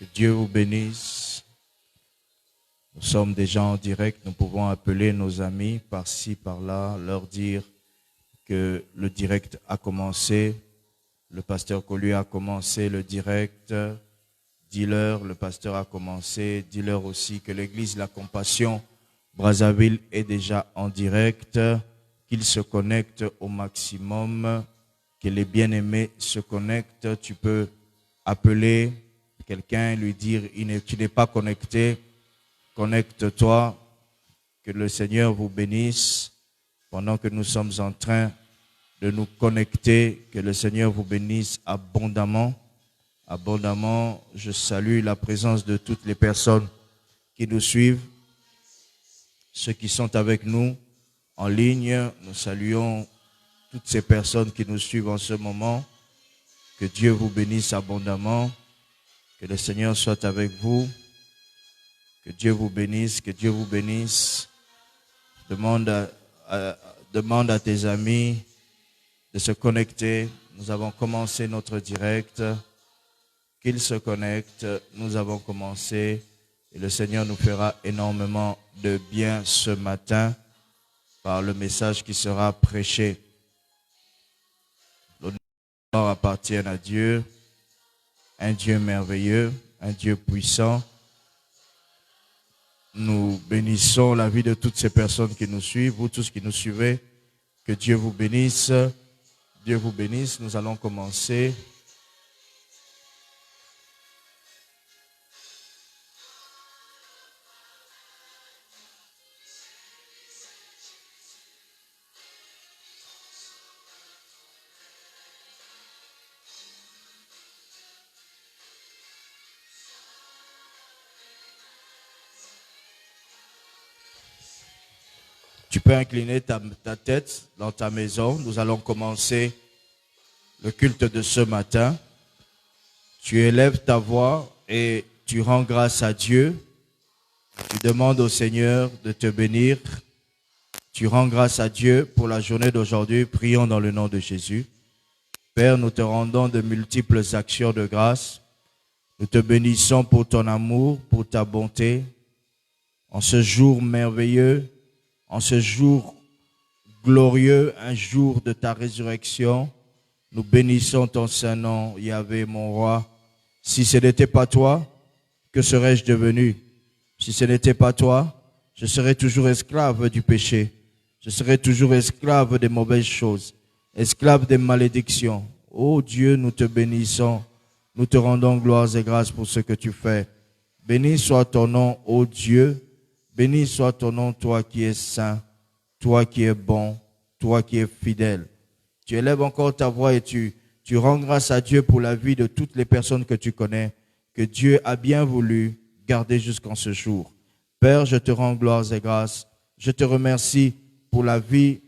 Que Dieu vous bénisse. Nous sommes déjà en direct. Nous pouvons appeler nos amis par-ci, par-là, leur dire que le direct a commencé. Le pasteur Colu a commencé le direct. Dis-leur, le pasteur a commencé. Dis-leur aussi que l'église La Compassion Brazzaville est déjà en direct. Qu'ils se connectent au maximum. Que les bien-aimés se connectent. Tu peux appeler quelqu'un, lui dire tu n'es pas connecté. Connecte-toi. Que le Seigneur vous bénisse pendant que nous sommes en train de nous connecter. Que le Seigneur vous bénisse abondamment. Abondamment, je salue la présence de toutes les personnes qui nous suivent. Ceux qui sont avec nous en ligne, nous saluons toutes ces personnes qui nous suivent en ce moment. Que Dieu vous bénisse abondamment. Que le Seigneur soit avec vous. Que Dieu vous bénisse. Que Dieu vous bénisse. Demande à tes amis de se connecter. Nous avons commencé notre direct. Qu'ils se connectent. Nous avons commencé. Et le Seigneur nous fera énormément de bien ce matin par le message qui sera prêché. L'honneur appartient à Dieu, un Dieu merveilleux, un Dieu puissant. Nous bénissons la vie de toutes ces personnes qui nous suivent, vous tous qui nous suivez. Que Dieu vous bénisse. Dieu vous bénisse. Nous allons commencer. Tu peux incliner ta tête dans ta maison. Nous allons commencer le culte de ce matin. Tu élèves ta voix et tu rends grâce à Dieu. Tu demandes au Seigneur de te bénir. Tu rends grâce à Dieu pour la journée d'aujourd'hui. Prions dans le nom de Jésus. Père, nous te rendons de multiples actions de grâce. Nous te bénissons pour ton amour, pour ta bonté. En ce jour merveilleux, en ce jour glorieux, un jour de ta résurrection, nous bénissons ton Saint-Nom, Yahvé, mon roi. Si ce n'était pas toi, que serais-je devenu? Si ce n'était pas toi, je serais toujours esclave du péché. Je serais toujours esclave des mauvaises choses, esclave des malédictions. Ô Dieu, nous te bénissons. Nous te rendons gloire et grâce pour ce que tu fais. Béni soit ton nom, ô Dieu. Béni soit ton nom, toi qui es saint, toi qui es bon, toi qui es fidèle. Tu élèves encore ta voix et tu rends grâce à Dieu pour la vie de toutes les personnes que tu connais, que Dieu a bien voulu garder jusqu'en ce jour. Père, je te rends gloire et grâce. Je te remercie pour la vie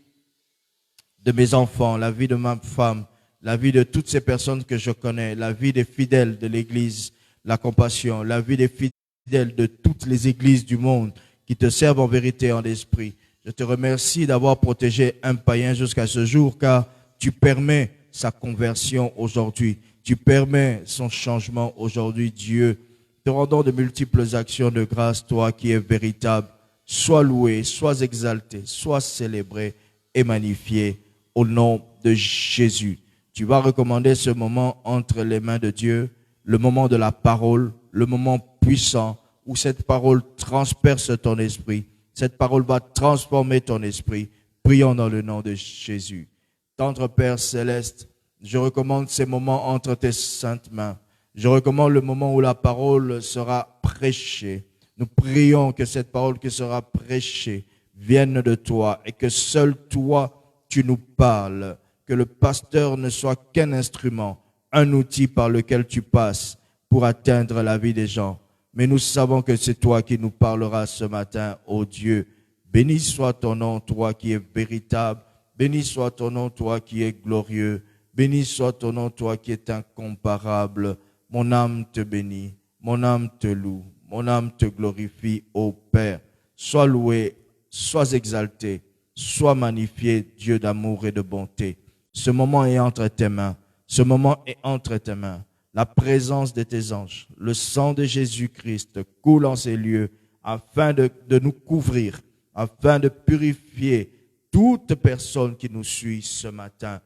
de mes enfants, la vie de ma femme, la vie de toutes ces personnes que je connais, la vie des fidèles de l'Église, La Compassion, la vie des fidèles de toutes les églises du monde qui te servent en vérité et en esprit. Je te remercie d'avoir protégé un païen jusqu'à ce jour, car tu permets sa conversion aujourd'hui. Tu permets son changement aujourd'hui, Dieu. Te rendons de multiples actions de grâce, toi qui es véritable. Sois loué, sois exalté, sois célébré et magnifié au nom de Jésus. Tu vas recommander ce moment entre les mains de Dieu, le moment de la parole, le moment puissant, où cette parole transperce ton esprit. Cette parole va transformer ton esprit. Prions dans le nom de Jésus. Tendre Père Céleste, je recommande ces moments entre tes saintes mains. Je recommande le moment où la parole sera prêchée. Nous prions que cette parole qui sera prêchée vienne de toi et que seul toi, tu nous parles. Que le pasteur ne soit qu'un instrument, un outil par lequel tu passes pour atteindre la vie des gens. Mais nous savons que c'est toi qui nous parleras ce matin, ô Dieu. Béni soit ton nom, toi qui es véritable. Béni soit ton nom, toi qui es glorieux. Béni soit ton nom, toi qui es incomparable. Mon âme te bénit, mon âme te loue, mon âme te glorifie, ô Père. Sois loué, sois exalté, sois magnifié, Dieu d'amour et de bonté. Ce moment est entre tes mains. Ce moment est entre tes mains. la présence de tes anges, le sang de Jésus-Christ coule en ces lieux afin de nous couvrir, afin de purifier toute personne qui nous suit ce matin.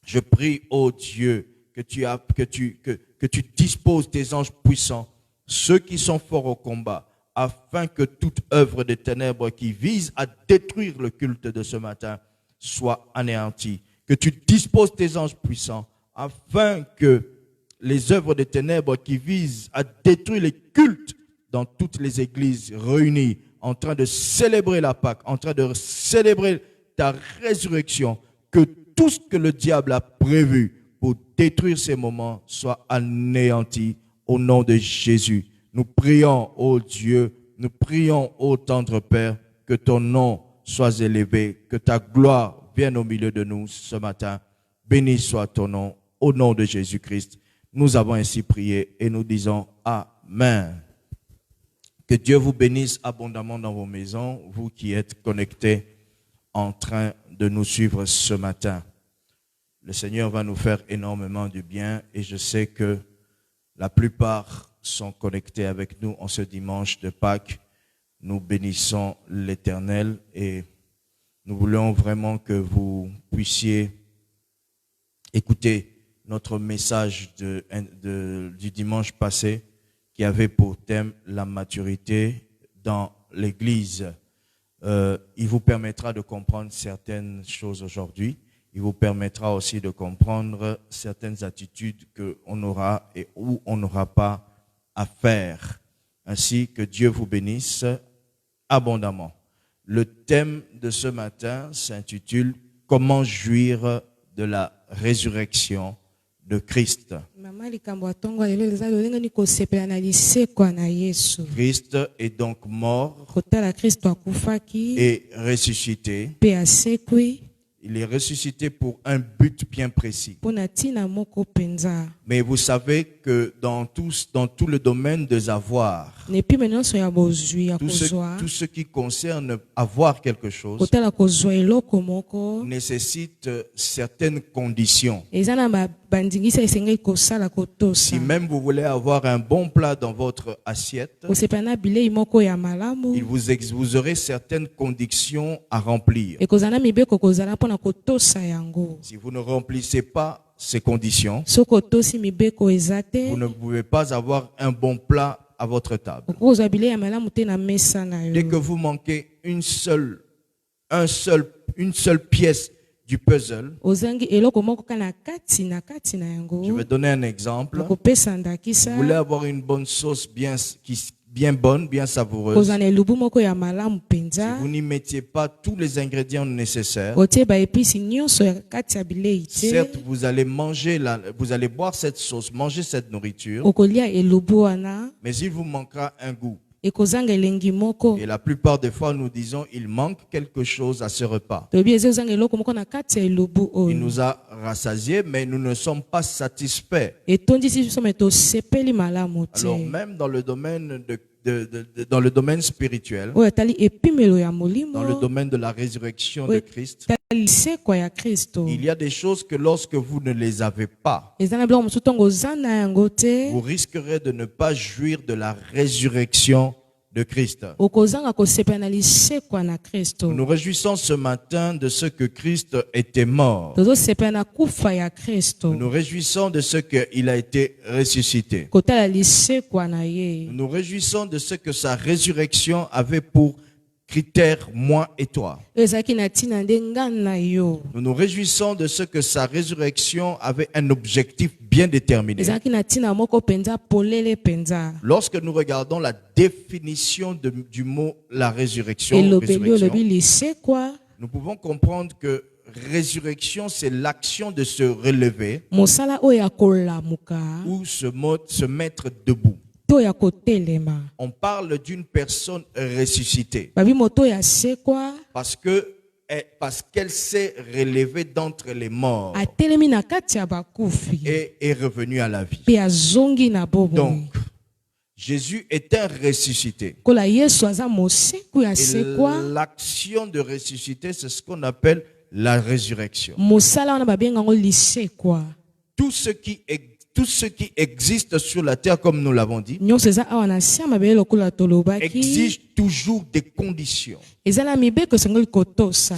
Je prie, ô Dieu, que tu disposes tes anges puissants, ceux qui sont forts au combat, afin que toute œuvre des ténèbres qui vise à détruire le culte de ce matin soit anéantie. Que tu disposes tes anges puissants, afin que les œuvres des ténèbres qui visent à détruire les cultes dans toutes les églises réunies, en train de célébrer la Pâque, en train de célébrer ta résurrection, que tout ce que le diable a prévu pour détruire ces moments soit anéanti au nom de Jésus. Nous prions, ô Dieu, nous prions, ô tendre Père, que ton nom soit élevé, que ta gloire vienne au milieu de nous ce matin. Béni soit ton nom, au nom de Jésus-Christ. Nous avons ainsi prié et nous disons Amen. Que Dieu vous bénisse abondamment dans vos maisons, vous qui êtes connectés en train de nous suivre ce matin. Le Seigneur va nous faire énormément du bien et je sais que la plupart sont connectés avec nous en ce dimanche de Pâques. Nous bénissons l'Éternel et nous voulons vraiment que vous puissiez écouter notre message du dimanche passé qui avait pour thème la maturité dans l'Église. Il vous permettra de comprendre certaines choses aujourd'hui. Il vous permettra aussi de comprendre certaines attitudes qu'on aura et où on n'aura pas à faire. Ainsi que Dieu vous bénisse abondamment. Le thème de ce matin s'intitule « Comment jouir de la résurrection de Christ ». Christ est donc mort et ressuscité. Il est ressuscité pour un but bien précis. Mais vous savez que dans tout le domaine des avoirs, tout ce qui concerne avoir quelque chose nécessite certaines conditions. Si même vous voulez avoir un bon plat dans votre assiette, vous aurez certaines conditions à remplir. Si vous ne remplissez pas ces conditions, vous ne pouvez pas avoir un bon plat à votre table. Dès que vous manquez une seule pièce du puzzle, je vais donner un exemple. Vous voulez avoir une bonne sauce bien bonne, bien savoureuse. Si vous n'y mettiez pas tous les ingrédients nécessaires, certes, vous allez boire cette sauce, manger cette nourriture, mais il vous manquera un goût. Et la plupart des fois, nous disons, il manque quelque chose à ce repas. Il nous a rassasiés, mais nous ne sommes pas satisfaits. Alors, même dans le domaine dans le domaine spirituel, dans le domaine de la résurrection de Christ, il y a des choses que lorsque vous ne les avez pas, vous risquerez de ne pas jouir de la résurrection de Christ. Nous nous réjouissons ce matin de ce que Christ était mort. Nous nous réjouissons de ce qu'il a été ressuscité. Nous nous réjouissons de ce que sa résurrection avait pour critère moi et toi. Nous nous réjouissons de ce que sa résurrection avait un objectif bien déterminé. Lorsque nous regardons la définition du mot la résurrection, nous pouvons comprendre que résurrection, c'est l'action de se relever ou se mettre debout. On parle d'une personne ressuscitée parce qu'elle s'est relevée d'entre les morts et est revenue à la vie. Donc, Jésus est un ressuscité. Et l'action de ressusciter, c'est ce qu'on appelle la résurrection. Tout ce qui tout ce qui existe sur la terre, comme nous l'avons dit, exige toujours des conditions. Si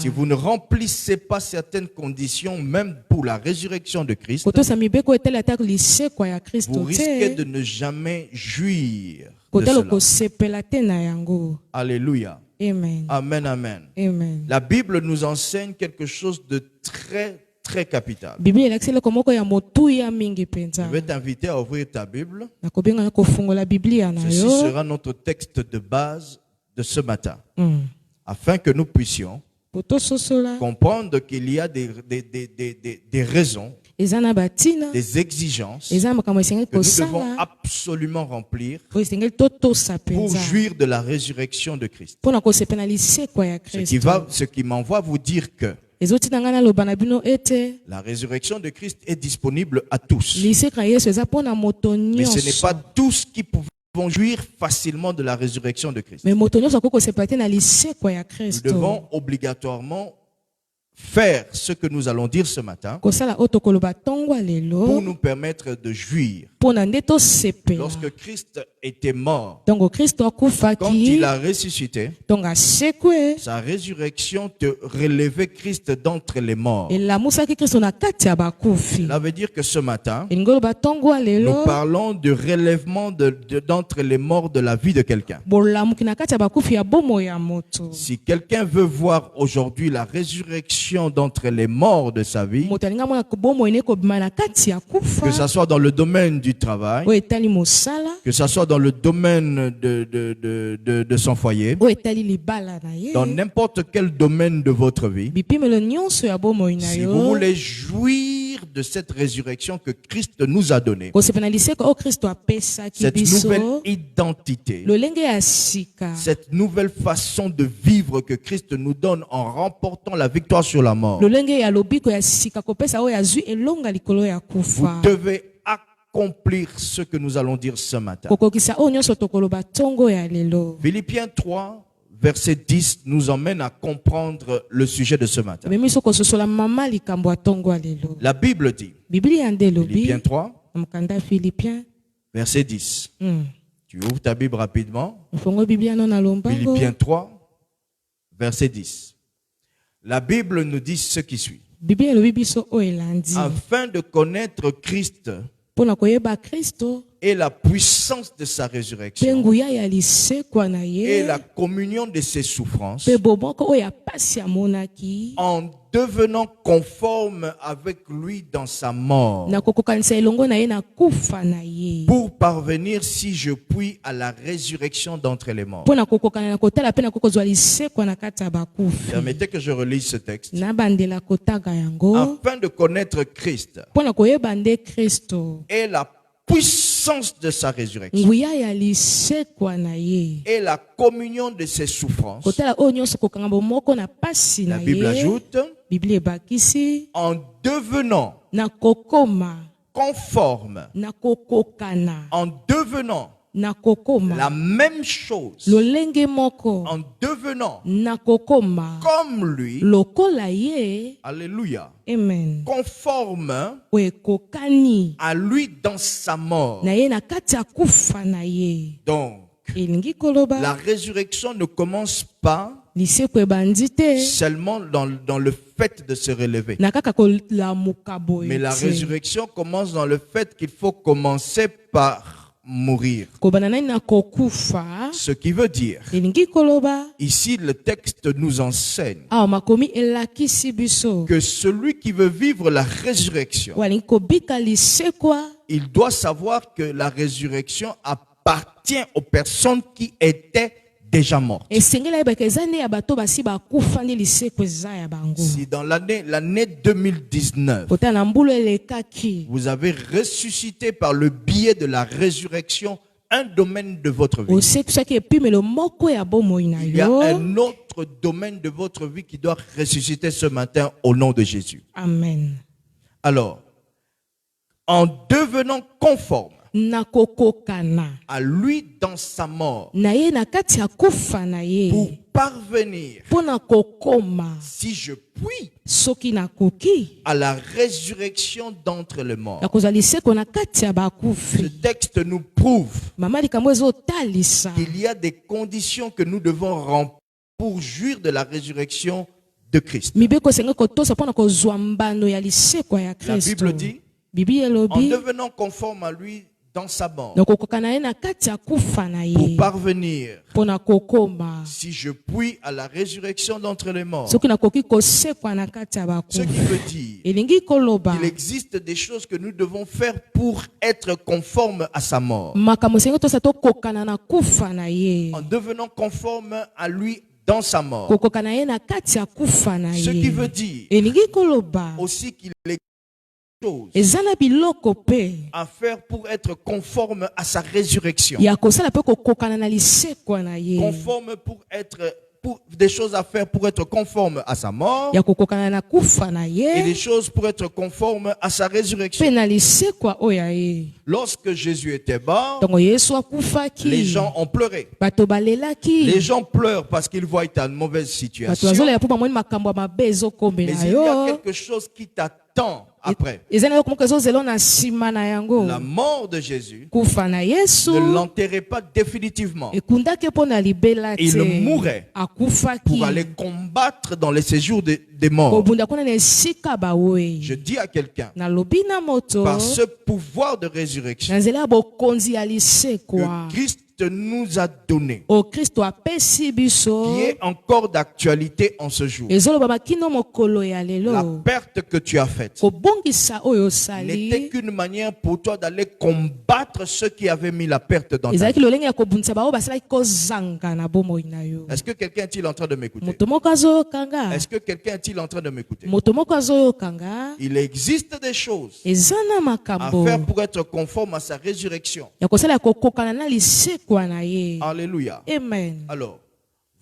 vous ne remplissez pas certaines conditions, même pour la résurrection de Christ, vous risquez de ne jamais jouir de cela. Alléluia. Amen. Amen, amen. Amen. La Bible nous enseigne quelque chose de très, très capital. Je vais t'inviter à ouvrir ta Bible. Ceci sera notre texte de base de ce matin, afin que nous puissions comprendre qu'il y a des raisons, des exigences que nous devons absolument remplir pour jouir de la résurrection de Christ. Ce qui m'envoie vous dire que la résurrection de Christ est disponible à tous. Mais ce n'est pas tous qui vont jouir facilement de la résurrection de Christ. Nous devons obligatoirement faire ce que nous allons dire ce matin pour nous permettre de jouir. Lorsque Christ était mort, quand il a ressuscité, sa résurrection te relevait Christ d'entre les morts. Cela veut dire que ce matin, nous parlons du relèvement d'entre les morts de la vie de quelqu'un. Si quelqu'un veut voir aujourd'hui la résurrection d'entre les morts de sa vie, que ce soit dans le domaine du travail, que ce soit dans le domaine de son foyer, dans n'importe quel domaine de votre vie, si vous voulez jouir de cette résurrection que Christ nous a donnée, cette nouvelle identité, cette nouvelle façon de vivre que Christ nous donne en remportant la victoire sur la mort, vous devez accomplir ce que nous allons dire ce matin. Philippiens 3, verset 10 nous emmène à comprendre le sujet de ce matin. La Bible dit, Philippiens 3, verset 10. Tu ouvres ta Bible rapidement. Philippiens 3, verset 10. La Bible nous dit ce qui suit. Afin de connaître Christ et la puissance de sa résurrection et la communion de ses souffrances, en devenant conforme avec lui dans sa mort, pour parvenir, si je puis, à la résurrection d'entre les morts. Permettez que je relise ce texte. Afin de connaître Christ et la puissance de sa résurrection et la communion de ses souffrances, la Bible ajoute, en devenant conforme, en devenant la même chose, en devenant comme lui, alléluia, Amen. conforme à lui dans sa mort. Donc, la résurrection ne commence pas seulement dans le fait de se relever. Mais la résurrection commence dans le fait qu'il faut commencer par mourir. Ce qui veut dire, ici le texte nous enseigne que celui qui veut vivre la résurrection, il doit savoir que la résurrection appartient aux personnes qui étaient déjà mortes. Si dans l'année 2019, vous avez ressuscité par le biais de la résurrection un domaine de votre vie, il y a un autre domaine de votre vie qui doit ressusciter ce matin au nom de Jésus. Amen. Alors, en devenant conforme à lui dans sa mort, pour parvenir, pona kokoma si je puis, soki nakoki à la résurrection d'entre les morts. ya kozwa liseko na kati ya bakufi. Ce texte nous prouve Mama likambo ezotalisa qu'il y a des conditions que nous devons remplir pour jouir de la résurrection de Christ. mibeko esengi kotosa mpona kozwa mbano ya liseko ya La kristo. Bible dit, Bibi en elobi devenant conforme à lui dans sa mort, nakokoka na ye na kati ya kufa na pour ye parvenir, mpona kokoma si je puis, à la résurrection d'entre les morts. soki nakoki kosekwa na kati ya Ce qui bakufi. veut dire Elingi koloba qu'il existe des choses que nous devons faire pour être conformes à sa mort. makambo esengi tosa tokokana na kufa na ye En devenant conforme à lui dans sa mort. kokoka na ye na kati ya kufa na Ce qui veut ye. dire Elingi koloba aussi qu'il existe des choses eza na biloko mpe à faire pour être conforme à sa résurrection. ya kosala mpe kokokana na lisekwa na ye Conforme pour des choses à faire pour être conforme à sa mort ya kokokana na kufa na et des ye choses pour être conforme à sa mpe résurrection. na lisekwa oyo ya ye. Lorsque Jésus était mort, ntongo yesu les akufaki gens ont pleuré. bato Les balelaki gens pleurent parce qu'ils voient ta mauvaise bato situation. bazolela mpo bamoni makambo ya mabe Mais ezokomela il y a yo quelque chose qui t'attend après. eza na eloko moko ezozela na nsima na yango. La mort de Jésus kufa na yesu ne l'enterrait pas définitivement ekundaki mpo na libela Il te mourait akufaki pour aller combattre dans les séjours des morts. kobunda kuna na esika bawe. Je dis à quelqu'un, nalobi na moto par ce pouvoir de résurrection na nzela ya bokonzi ya lisekwa que Christ nous a donné, o kristo apesi biso qui est encore d'actualité en ce jour. ezolobama kino mokolo ya La lelo perte que tu as faite kobongisa oyo n'était osali qu'une manière pour toi d'aller combattre ceux qui avaient mis la perte dans ta vie. ezalaki lolenge ya kobundisa bao basalaki kozanga na bomoi na yo. Est-ce que quelqu'un est-il en train de m'écouter? moto moko azoyokanga Est-ce que quelqu'un est-il en train de m'écouter? moto moko azoyokanga Il existe des choses eza na à makambo faire pour être conforme à sa résurrection. ya kosala ya kokokana na lisekwa na ye. Alléluia. Amen. Alors,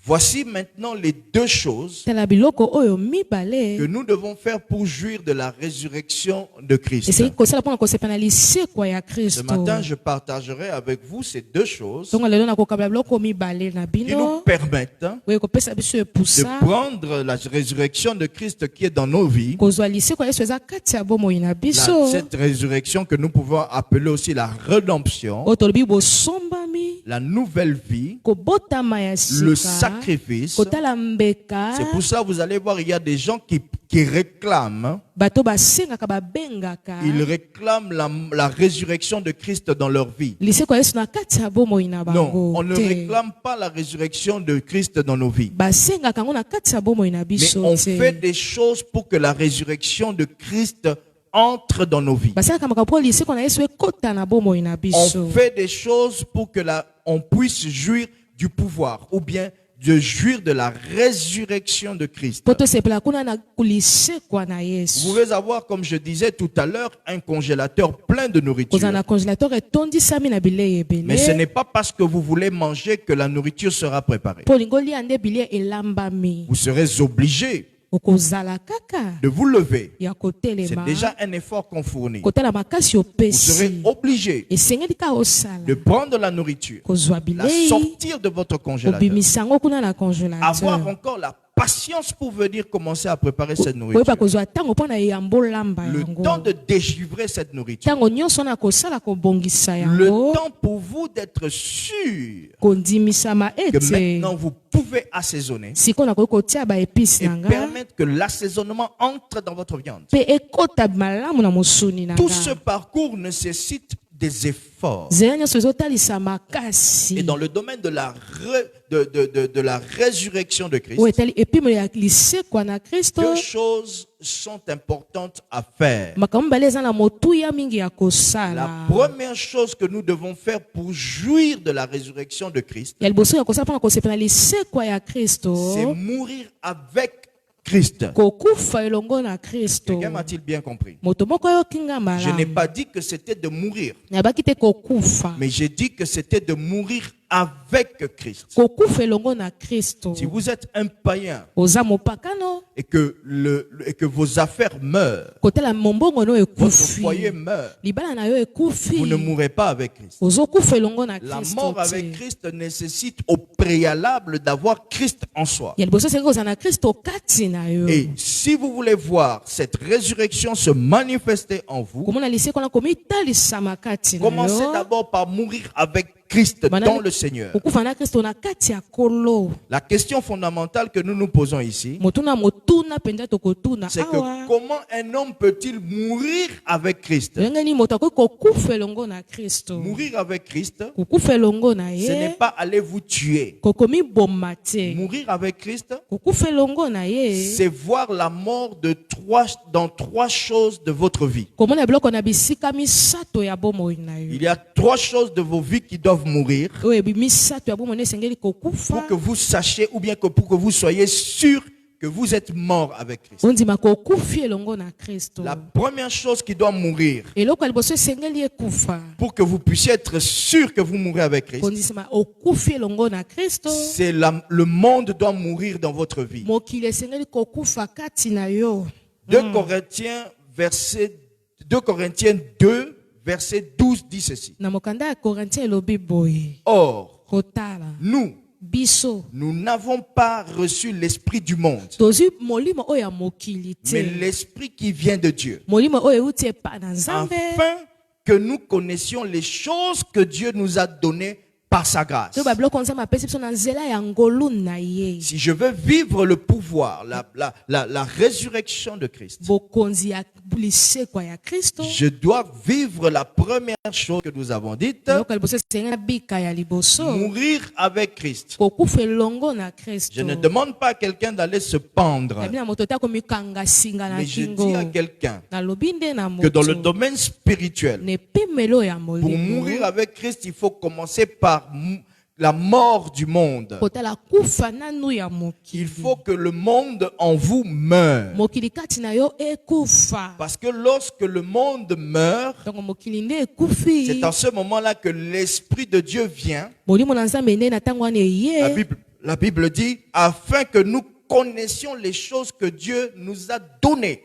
voici maintenant les deux choses tala biloko oyo que mibale nous devons faire pour jouir de la résurrection de Christ. esengeli kosala mpona kosepa na lisekwa ya Ce kristo. matin, je partagerai avec vous ces deux choses ntongo lelo nakokabela biloko mibale na qui nous bino permettent oyo kopesa biso de epusa prendre la résurrection de Christ qui est dans nos vies, kozwa lisekwa yesu eza kati ya bomoi na biso cette résurrection que nous pouvons appeler aussi la rédemption, oyo tolobi bosombami la nouvelle vie, kobotama ya le sika sacrifice. kotala mbeka. C'est pour ça, vous allez voir, il y a des gens qui réclament, bato basengaka babengaka ils réclament la résurrection de Christ dans leur vie. lisekwa yesu na kati ya bomoi na Non, bango on ne te. réclame pas la résurrection de Christ dans nos vies. basengaka yango na kati ya bomoi na Mais biso on te. fait des choses pour que la résurrection de Christ entre dans nos vies. basalaka makambo mpo lisekwa na yesu ekota na bomoi na biso. On fait des choses pour que on puisse jouir du pouvoir ou bien de jouir de la résurrection de Christ. mpo tosepela kuna na lisekwa na Vous yesu. pouvez avoir, comme je disais tout à l'heure, un congélateur plein de nourriture. kozala na congélateur etondisami na bilei Mais ce ebele n'est pas parce que vous voulez manger que la nourriture sera préparée. mpo olingi olia nde bilei elambami. Vous serez obligé okozala kaka de vous lever. ya C'est kotelema déjà un effort qu'on fournit. kotala makasi Vous serez opesi obligé esengeli ka osala de prendre la nourriture, kozwa la bilei sortir de votre congélateur, obimisa yango kuna na avoir congélateur encore la patience pour venir commencer à préparer cette nourriture. koyeba kozwa ntango mpo na yambolamba Le yango temps de dégivrer cette nourriture. ntango nyonso na kosala kobongisa Le yango temps pour vous d'être sûr kondimisama que ete maintenant vous pouvez assaisonner sikoyo nakoki kotia baepisi et na nga permettre que l'assaisonnement entre dans votre viande. mpe ekota malamu na mosuni na Tout ce nga. parcours nécessite des efforts. nzela nyonso ezotalisa makasi Et dans le domaine de la résurrection de Christ, oyo etali epimelo ya lisekwa na kristo. deux choses sont importantes à faire. makambo mibale eza na motuya mingi ya La kosala. première chose que nous devons faire pour jouir de la résurrection de Christ, ya liboso ya kosala mpona kosepela lisekwa ya c'est kristo mourir avec Christ. kokufa elongo na kristo. Quelqu'un m'a-t-il bien compris? moto moko ayokinga Je n'ai malamu pas dit que c'était de mourir, nayebaki te kokufa mais j'ai dit que c'était de mourir avec Christ. kokufa elongo na Kristo. Si vous êtes un païen Oza mopakano et que vos affaires meurent, kotala mombongo no votre ekufi foyer meurt, libala na yo ekufi vous ne mourrez pas avec Christ. ozokufa elongo na La Kristo mort avec Christ nécessite au préalable d'avoir Christ en soi. ya liboso sengi kozala na Kristo kati na yo Et si vous voulez voir cette résurrection se manifester en vous, komona liseko na komitalisama kati na commencez yo d'abord par mourir avec Christ dans le Seigneur. kokufa na Kristo na kati ya kolo. La question fondamentale que nous nous posons ici, motuna penza tokotuna c'est que awa comment un homme peut-il mourir avec Christ? ndenge nini moto akoki kokufa elongo na Kristo. Mourir avec Christ, kokufa elongo na ce n'est ye pas aller vous tuer. kokomi boma te. Mourir avec Christ, kokufa elongo na ye c'est voir la mort dans trois choses de votre vie. komona biloko na bisika misato ya bomoi na yo Il y a trois choses de vos vies qui doivent mourir oyo ebi misato ya bomoi na esengeli kokufa pour que vous sachiez ou bien pour que vous soyez sûr que vous êtes mort avec Christ. ondima kokufi elongo na Kristo. La première chose qui doit mourir eloko ya liboso esengeli ekufa pour que vous puissiez être sûr que vous mourrez avec Christ, kondisama okufi elongo na Kristo. c'est le monde doit mourir dans votre vie. mokili esengeli kokufa kati na yo. 2 Corinthiens 2, verset 12 dit ceci. na mokanda ya Korintien elobi boye Or, kotala nous n'avons pas reçu l'esprit du monde, tozwi molimo oyo ya mokili mais te l'esprit qui vient de Dieu, molimo oyo euti epa na Nzambe afin que nous connaissions les choses que Dieu nous a données par sa grâce. to babiloko Nzambe apesi biso na nzela ya ngolu na ye. Si je veux vivre le pouvoir, la résurrection de Christ, bokonzi ya lisekwa ya Kristo je dois vivre la première chose que nous avons dite, eloko ya liboso esengeli bika ya liboso mourir avec Christ. kokufa elongo na Kristo. Je ne demande pas à quelqu'un d'aller se pendre, Ebi na moto te akomikanga singa na mais je kingo dis à quelqu'un nalobi nde na que dans le moto domaine spirituel, na epimelo ya pour molimo mourir avec Christ, il faut commencer par la mort du monde. kotala kufa nanu ya mokili. Il faut que le monde en vous meure. mokili kati na yo ekufa Parce que lorsque le monde meurt, donc mokili nde ekufi c'est en ce moment-là que l'Esprit de Dieu vient. molimo na Nzambe nde na ntango wana eye La Bible dit, afin que nous connaissions les choses que Dieu nous a données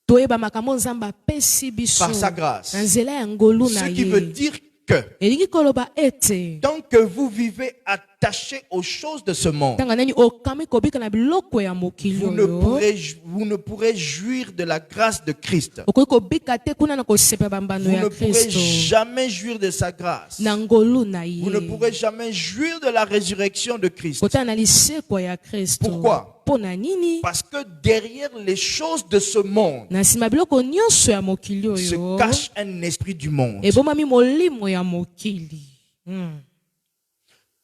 toyeba makambo Nzambe apesi biso par sa grâce. na nzela ya ngolu na Ce qui veut ye. dire que elingi koloba ete tant que vous vivez attaché aux choses de ce monde, ntanga nani okami kobika na biloko ya mokili vous ne oyo pourrez jouir de la grâce de Christ. okoki kobika te kuna na kosepa bambano Vous ya ne pourrez Kristo jamais jouir de sa grâce. na ngolu na Vous ne ye pourrez jamais jouir de la résurrection de Christ. kotala na lisekwa ya Kristo. Pourquoi? mpo na nini Parce que derrière les choses de ce monde na nsima biloko nyonso ya mokili se oyo cache un esprit du monde. ebomami molimo ya mokili.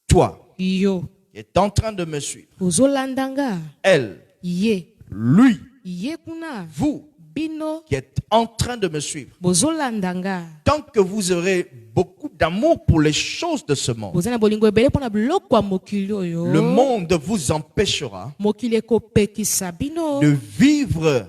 Toi, yo qui es en train de me suivre, ozolandanga elle, ye lui, ye kuna vous, bino qui êtes en train de me suivre, bozolandanga tant que vous aurez beaucoup d'amour pour les choses de ce monde, boza na bolingo ebele mpo na biloko ya mokili oyo le monde vous empêchera mokili ekopekisa bino de vivre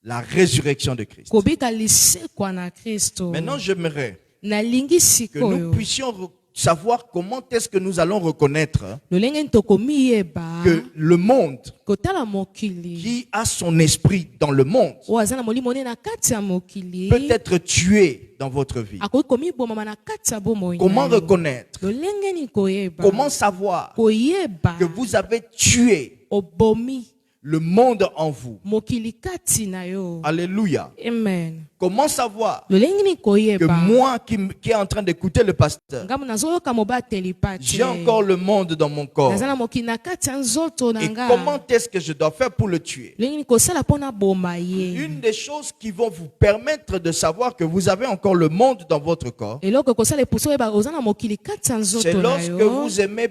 la résurrection de Christ. kobika lisekwa na Kristo. Maintenant, j'aimerais nalingi que nous sikoyo puissions savoir comment est-ce que nous allons reconnaître lolenge ntokomiyeba que le monde kotala mokili qui a son esprit dans le monde oyo aza na molimo ne na kati ya mokili peut être tué dans votre vie. akoki komibomama na kati ya bomoi Comment na yo. reconnaître? lolenge ni koyeba Comment savoir koyeba que vous avez tué obomi le monde en vous? mokili kati na yo. Alléluia. Amen. Comment savoir lolenge ni que koyeba moi qui est en train d'écouter le pasteur, ngamu nazoyoka mobateli pate j'ai encore le monde dans mon corps? naza na mokili na kati ya nzoto na Et nga comment est-ce que je dois faire pour le tuer? lolenge ni kosala mpo na boma ye. Une des choses qui vont vous permettre de savoir que vous avez encore le monde dans votre corps, eloko ekosala epusi oyeba oza na mokili kati ya c'est nzoto na lorsque yo vous aimez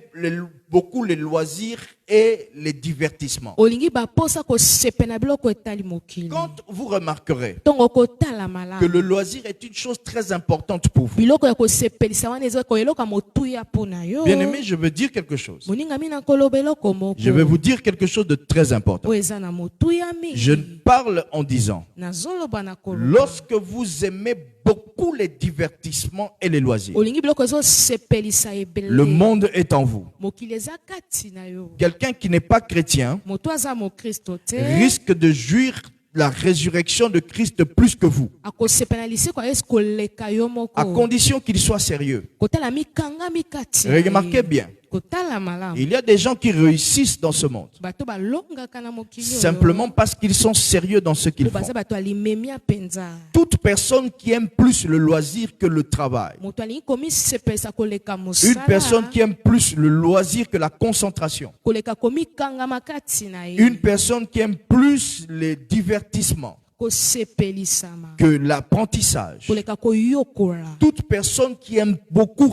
beaucoup les loisirs et les divertissements. olingi baposa kosepe na biloko etali mokili Quand vous remarquerez ntongo okotala que malamu le loisir est une chose très importante pour vous, biloko ya kosepelisa wana eza koyeloka motuya mpo na yo. bien aimé, je veux dire quelque chose. moningami na koloba eloko moko Je vais vous dire quelque chose de très important. oyo eza na motuya Je mingi parle en disant, nazoloba na koloba lorsque vous aimez beaucoup beaucoup les divertissements et les loisirs. olingi biloko ezosepelisa ebele. Le monde est en vous. mokili eza kati na yo. Quelqu'un qui n'est pas chrétien moto aza mokristo te risque de jouir la résurrection de Christ plus que vous, akosepela liseko ya Yesu koleka yo à moko. condition qu'il soit sérieux. kotala mikangami kati na ye. Remarquez bien, kotala malamu. il y a des gens qui réussissent dans ce monde bato balongaka na mokili oyo. simplement parce qu'ils sont sérieux dans ce qu'ils Po font. baza bato alimemia penza. Toute personne qui aime plus le loisir que le travail, moto alingi komisepelisa koleka une mosala. personne qui aime plus le loisir que la concentration, koleka komikangama kati na ye. une personne qui aime plus les divertissements kosepelisama. que l'apprentissage, koleka koyokola. toute personne qui aime beaucoup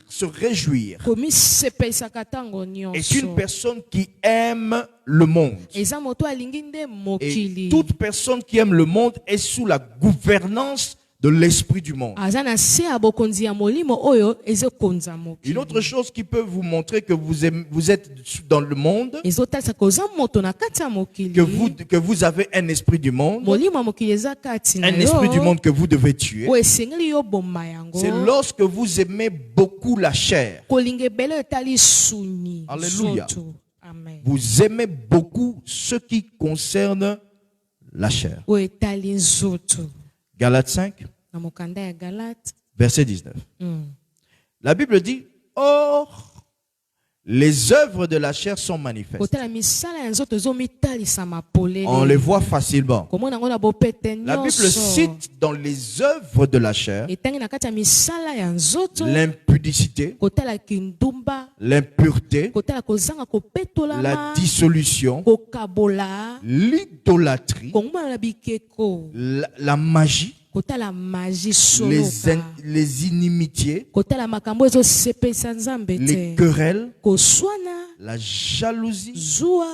se réjouir, komisepelisaka ntango est nyonso. une personne qui aime le monde. eza moto alingi nde Et mokili. toute personne qui aime le monde est sous la gouvernance de l'esprit du monde. aza na se ya bokonzi ya molimo oyo ezokonza mokili. Une autre chose qui peut vous montrer que vous êtes dans le monde, ezotalisa koza moto na kati ya mokili. que vous avez un esprit du monde, molimo ya mokili eza kati na un esprit du yo monde que vous devez tuer. oyo esengeli yo bomba yango. C'est lorsque vous aimez beaucoup la chair. kolinga ebele oyo etali suni. Alléluia. Nzoto. Amen. Vous aimez beaucoup ce qui concerne la chair. oyo etali nzoto. Galates 5, na mokanda ya Galate. verset 19. La Bible dit, or, les œuvres de la chair sont manifestes. kotala misala ya nzoto ezomitalisama polele. On les voit facilement. komona yango na bopete La Bible nyonso. cite dans les œuvres de la chair etangi na kati ya misala ya nzoto. l'impudicité, kotala kindumba. l'impureté, kotala kozanga la kopetolama. dissolution, kokabola. l'idolâtrie, kongumana na bikeko. la magie, kotala magie soloka. les inimitiés, kotala makambo ezosepelisa nzambe les te. querelles, koswana. la jalousie, zuwa.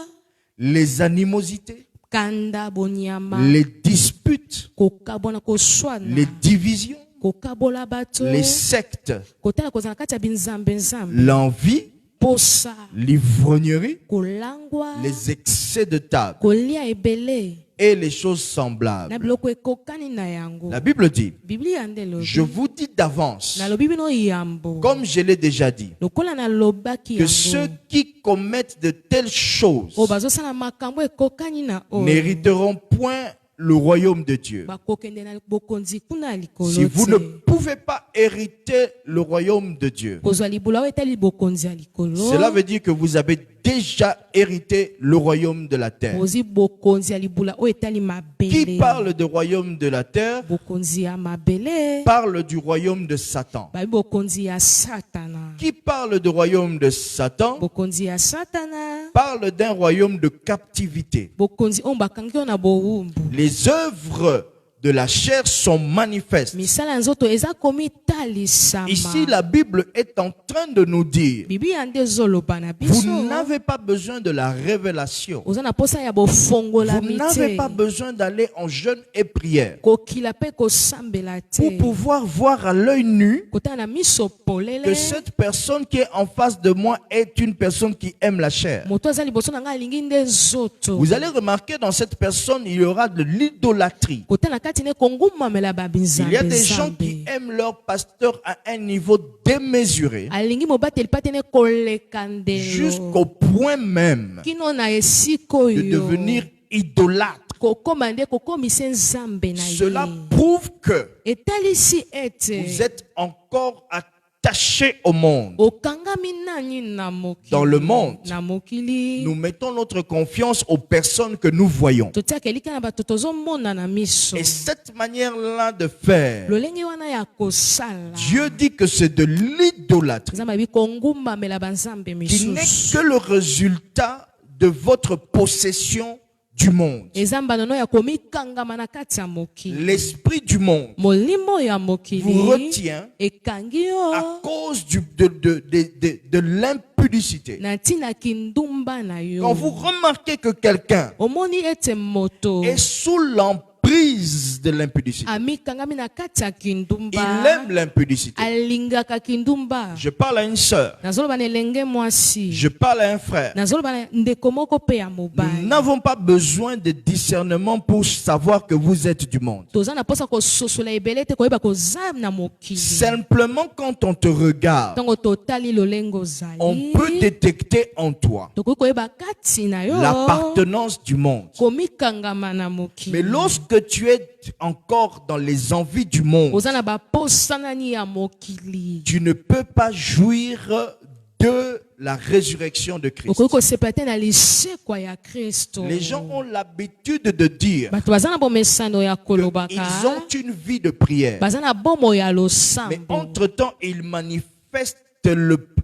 les animosités, kanda bonyama. les disputes, kokabona koswana. les divisions, kokabola bato. les sectes, kotala kozala kati ya binzambe-nzambe. l'envie, posa. l'ivrognerie, kolangwa. les excès de table kolia ebele. et les choses na semblables. biloko ekokani na yango. La Bible dit, biblia nde elobi. je vous dis d'avance, nalobi bino yambo. comme je l'ai déjà dit, lokola nalobaki que ceux yango. qui commettent de telles choses oyo bazosala makambo ekokani na oyo. n'hériteront point le royaume de Dieu. bakokende na bokonzi kuna ya likolo Si vous ne te. pouvez pas hériter le royaume de Dieu, kozwa libula oyo etali bokonzi ya likolo. cela veut dire que vous avez déjà hérité le royaume de la terre. ozi bokonzi ya libula oyo etali mabele. Qui parle du royaume de la terre bokonzi ya mabele. parle du royaume de Satan. babi bokonzi ya satana. Qui parle du royaume de Satan bokonzi ya satana. parle d'un royaume de captivité. bokonzi oyo bakangi oyo na bowumbu. Les œuvres de la chair sont manifestes. misala ya nzoto eza komitalisama. Ici, la Bible est en train de nous dire, biblia nde ezoloba na vous biso. n'avez pas besoin de la révélation. oza na posa ya bofongola Vous n'avez pas mite. besoin d'aller en jeûne et prière kokila mpe kosambela pour te. pouvoir voir à l'œil nu kotala na miso que polele. cette personne qui est en face de moi est une personne qui aime la chair. moto aza liboso na ngai alingi nde nzoto. Vous allez remarquer dans cette personne, il y aura de l'idolâtrie. kotala kati ne kongumamela Il y a des gens babinzambe-nzambe. qui aiment leur pasteur à un niveau démesuré, alingi mobateli pa tene koleka ndelo. jusqu'au point même kino na esika de oyo. devenir idolâtre. kokoma nde kokomisa nzambe na Cela ye. prouve que etalisi ete. vous êtes encore attaché au monde. okangami nani na mokili. Dans le monde, na mokili. nous mettons notre confiance aux personnes que nous voyons. totiaka elika na bato tozomona na miso. Et cette manière-là de faire, lolenge wana ya kosala. Dieu dit que c'est de l'idolâtrie nzambe abi kongumbamela banzambe qui n'est misusu. que le résultat de votre possession du monde. eza mbanono ya komikangama na kati ya mokili. L'esprit du monde molimo ya vous mokili retient ekangi à yo cause de l'impudicité. na ntina kindumba na yo. Quand vous remarquez que quelqu'un omoni ete moto est sous l'emprise prise de l'impudicité. amikangami na kati ya kindumba Il aime l'impudicité. alingaka kindumba Je parle à une sœur. nazoloba na elenge mwasi Je parle à un frère. nazoloba na ndeko moko mpe ya Nous mobali n'avons pas besoin de discernement pour savoir que vous êtes du monde. toza na posa kososola ebele te koyeba koza na mokili Simplement quand on te regarde, ntango totali lolenge ozali on peut détecter en toi tokoki koyeba kati na yo l'appartenance du monde. komikangama na Mais mokili lorsque tu es encore dans les envies du monde, oza na baposanani ya mokili tu ne peux pas jouir de la résurrection de Christ. okoki kosepa te na lisekwa ya kristo Les gens ont l'habitude de dire bato baza na bomesano ya kolobaka qu'ils ont une vie de prière. baza na bomoi ya Mais losambo entre-temps, ils manifestent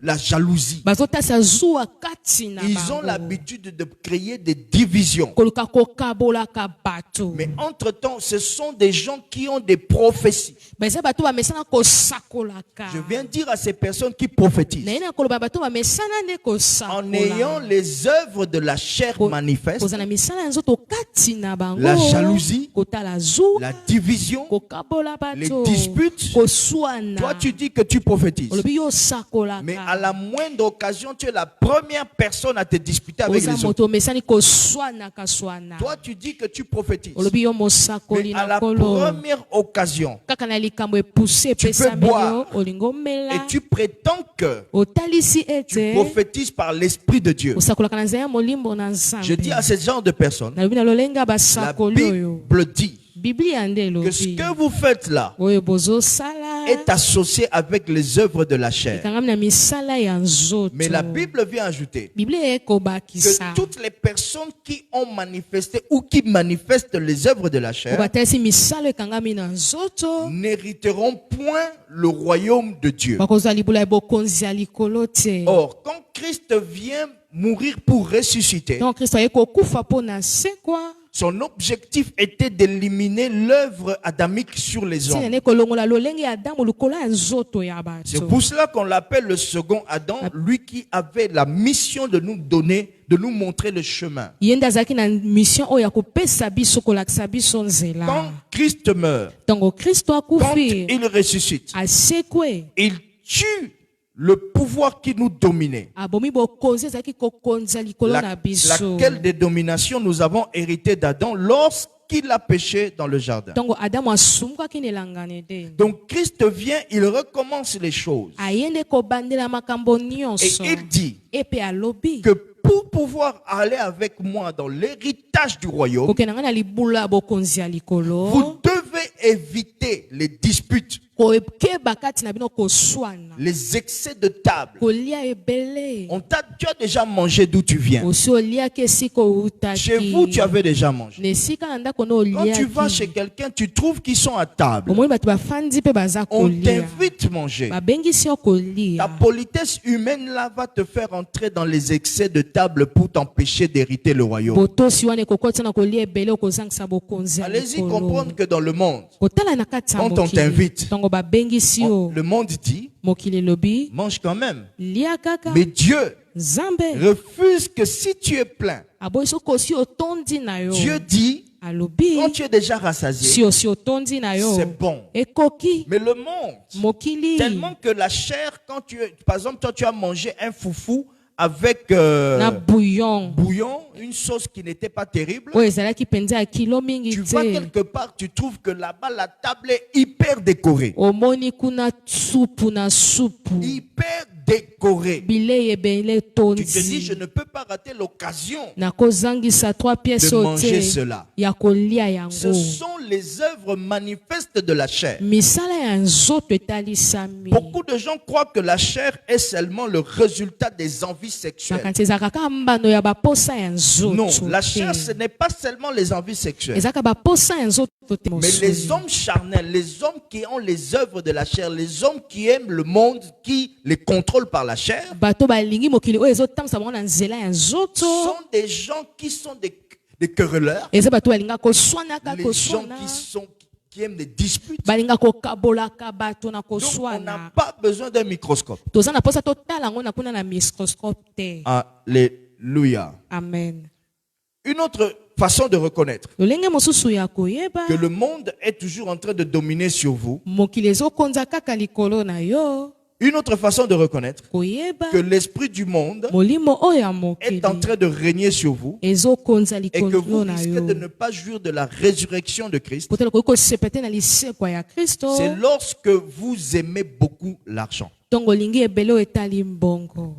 la jalousie. bazotasa zuwa kati na Ils ont bango l'habitude de créer des divisions. koluka kokabolaka bato Mais entre-temps, ce sont des gens qui ont des prophéties. baza bato bamesana kosakolaka Je viens dire à ces personnes qui prophétisent, naye na koloba bato bamesana nde en ayant kosakola les œuvres de la chair manifestes, koza na misala ya nzoto kati na bango la jalousie, kotala zuwa la division, kokabola les bato disputes. koswana Toi, tu dis que tu prophétises. olobi yo osakolaka Mais à la moindre occasion, tu es la première personne à te disputer avec oza les autres. moto omesani koswanaka swana Toi, tu dis que tu prophétises. olobi yo mosakoli Mais à na la nkolo première occasion, kaka na likambo epuse epesami boire. yo olingi omela et tu prétends que otalisi tu ete prophétises par l'Esprit de Dieu. osakolaka na nzela ya molimbo na Je dis nzambe à ce genre de personnes, nalobi na lolenge ya la basakoli oyo Bible dit biblia nde que ce elobi que vous faites là oyo bozosala est associé avec les œuvres de la chair. ekangami na misala ya nzoto Mais la Bible vient ajouter biblia ekobakisa que toutes les personnes qui ont manifesté ou qui manifestent les œuvres de la po chair batalisi misala ekangami na nzoto n'hériteront point le royaume de Dieu. bakozwa libula ya bokonzi ya likolo te Or, quand Christ vient mourir pour ressusciter, donc kristo aye kokufa mpo na sekwa son objectif était d'éliminer l'œuvre adamique sur les hommes. ntinene kolongola lolenge ya adamu likolo ya nzoto ya C'est bato pour cela qu'on l'appelle le second Adam, lui qui avait la mission de nous donner, de nous montrer le chemin. ye nde azalaki na mission oyo ya kopesa biso kolakisa biso Quand nzela Christ meurt, ntango kristo quand akufi il ressuscite, asekwe il tue le pouvoir qui nous dominait. abomi bokonzi ezalaki kokonza likolo na biso Laquelle des dominations nous avons hérité d'Adam lorsqu'il a péché dans le jardin. ntango adamu asumukaki na elanga na edeni Donc Christ vient, il recommence les choses. aye nde kobandela makambo Et nyonso il dit epe alobi que pour pouvoir aller avec moi dans l'héritage du royaume, kokenda ngai na libula ya bokonzi ya vous likolo devez éviter les disputes, kokeba kati na bino koswana les excès de table. kolia ebele Tu as déjà mangé d'où tu viens. osi oliaki esika Chez vous, tu outaki avais déjà mangé. na esika na ndako na Quand tu vas chez oliaki quelqu'un, tu trouves qu'ils sont à table. omoni bato bafandi mpe baza On kolia t'invite à manger. babengisi yo Ta kolia politesse humaine là va te faire entrer dans les excès de table pour t'empêcher d'hériter le royaume. botosi wana ekokotisa na kolia ebele okozangisa bokonzi ya Allez-y likolo comprendre que dans le monde, kotala na kati ya Quand on mokili t'invite, ntango babengisi yo le monde dit, mokili elobi mange quand même. lia kaka Mais Dieu nzambe refuse que si tu es plein, aboyi soki osi otondi na yo Dieu dit, alobi quand tu es déjà si rassasié, osi otondi na yo c'est bon. ekoki Mais le monde, mokili tellement que la chair, par exemple, toi tu as mangé un foufou avec na bouillon bouillon, une sauce qui n'était pas terrible. oyo ezalaki mpenza ya kilo mingi Tu vas te quelque part, tu trouves que là-bas, la table est hyper décorée. omoni kuna supu na supu Hyper décorée. bilei ebele Tu te dis, tondi je ne peux pas rater l'occasion nakozangisa 3 pièces de manger te cela. ya kolia Ce yango sont les œuvres manifestes de la chair. misala ya nzoto etalisami Beaucoup de gens croient que la chair est seulement le résultat des envies sexuelles. makanisi ezalaka kaka mbano ya baposa ya Non, nzoto la chair, te. ce n'est pas seulement les envies sexuelles. ezalaka baposa ya nzoto te Mais mosuni. les hommes charnels, les hommes qui ont les œuvres de la chair, les hommes qui aiment le monde, qui les contrôlent par la chair, bato balingi mokili oyo ezotambwisa bango na nzela ya nzoto sont des gens qui sont des querelleurs, eza bato balinga koswanaka les gens koswana qui aiment des disputes. balinga kokabolaka bato na Donc on n'a koswana pas besoin d'un microscope. toza na posa totala yango na kuna na microscope te Alléluia. amen Une autre façon de reconnaître lolenge mosusu ya koyeba que le monde est toujours en train de dominer sur vous, mokili ezokonza kaka likolo na yo une autre façon de reconnaître koyeba que l'esprit du monde molimo oyo ya est mokili en train de régner sur vous ezokonza et que vous likolo na risquez yo de ne pas jouir de la résurrection de Christ, kotala koki kosepete na lisekwa ya kristo c'est lorsque vous aimez beaucoup l'argent. ntongo olingi ebele oyo etali mbongo.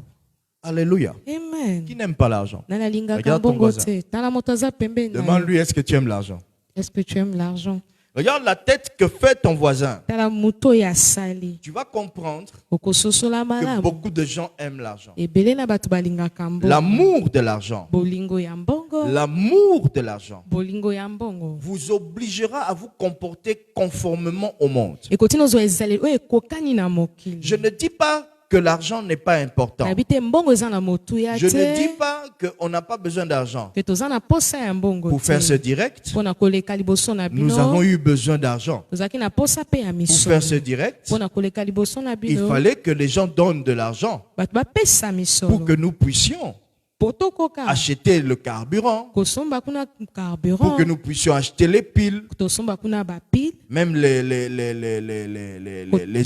Alléluia. Amen. Qui n'aime pas l'argent? Nani alingaka Regarde ton mbongo voisin. te tala moto aza pembeni na yo. Demande-lui, est-ce que tu aimes l'argent? Est-ce que tu aimes l'argent? Regarde la tête que fait ton voisin. Tala moto oyo asali Tu vas comprendre okososola que malamu beaucoup de gens aiment l'argent. ebele na bato balingaka mbongo L'amour de l'argent, bolingo ya mbongo l'amour de l'argent bolingo ya mbongo vous obligera à vous comporter conformément au monde. ekotina ozwa ezaleli oyo ekokani na mokili Je ne dis pas que l'argent n'est pas important. nayebi te mbongo eza na motuya Je ne dis te pas qu'on n'a pas besoin d'argent. ke toza na posa ya mbongo Pour faire ce te direct, mpo na koleka liboso na nous avons bino eu besoin d'argent. tozalaki na posa mpe ya Pour misolo faire ce direct, mpo na koleka liboso na il bino fallait que les gens donnent de l'argent bato bapesa pour misolo que nous puissions po tokoka acheter le carburant, kosomba kuna pour carburant que nous puissions acheter les piles, tosomba kuna bapile même les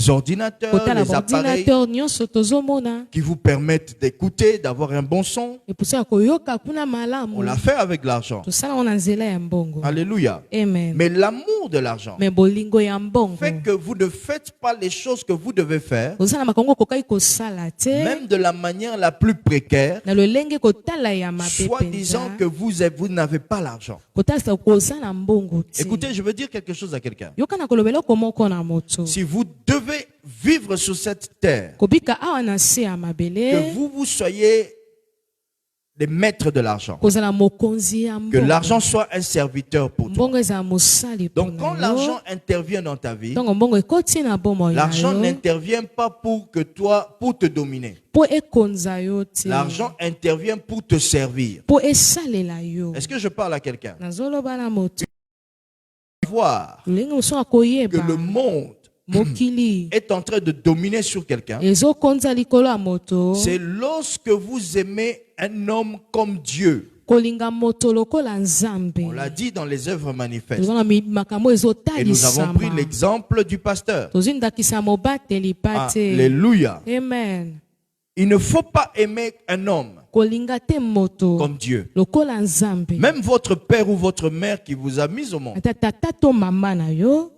ordinateurs, kotala les appareils baordinateur nyonso tozomona qui vous permettent d'écouter, d'avoir un bon son. epusi ya koyoka kuna On malamu l'a fait avec l'argent. tosala ngo na nzela ya mbongo. Alléluia. Amen. Mais l'amour de l'argent me bolingo ya mbongo fait que vous ne faites pas les choses que vous devez faire, ozala makango okokaki kosala te même de la manière la plus précaire, na lolenge kotala ya mabe soi-disant que vous n'avez pas l'argent. kotalisa koza na mbongo te Écoutez, je veux dire quelque chose à quelqu'un. yoka na kolobela oko moko na moto Si vous devez vivre sur cette terre, kobika awa na se ya que mabele vous soyez les maîtres de l'argent, kozala mokonzi ya que mbongo l'argent soit un serviteur pour toi. mbongo ezala mosali Donc quand mpona yo l'argent intervient dans ta vie, ntongo mbongo ekoti na bomoi na l'argent yo n'intervient pas pour te dominer. mpo ekonza yo te L'argent intervient pour te servir. mpo esalela yo Est-ce que je parle à quelqu'un? nazoloba na moto Voir lolenge mosu que le akoyeba monde mokili est en train de dominer sur quelqu'un, ezokonza likolo ya moto c'est lorsque vous aimez un homme comme Dieu. kolinga moto lokola nzambe On l'a dit dans les œuvres manifestes. tozana makambo Et nous avons ezotalisama pris l'exemple du pasteur. tozwi ndakisa mobateli pa te Alléluia. amen Il ne faut pas aimer un homme kolinga te moto comme Dieu. lokola nzambe Même votre père ou votre mère qui vous a mis au monde. ata tata to mama na yo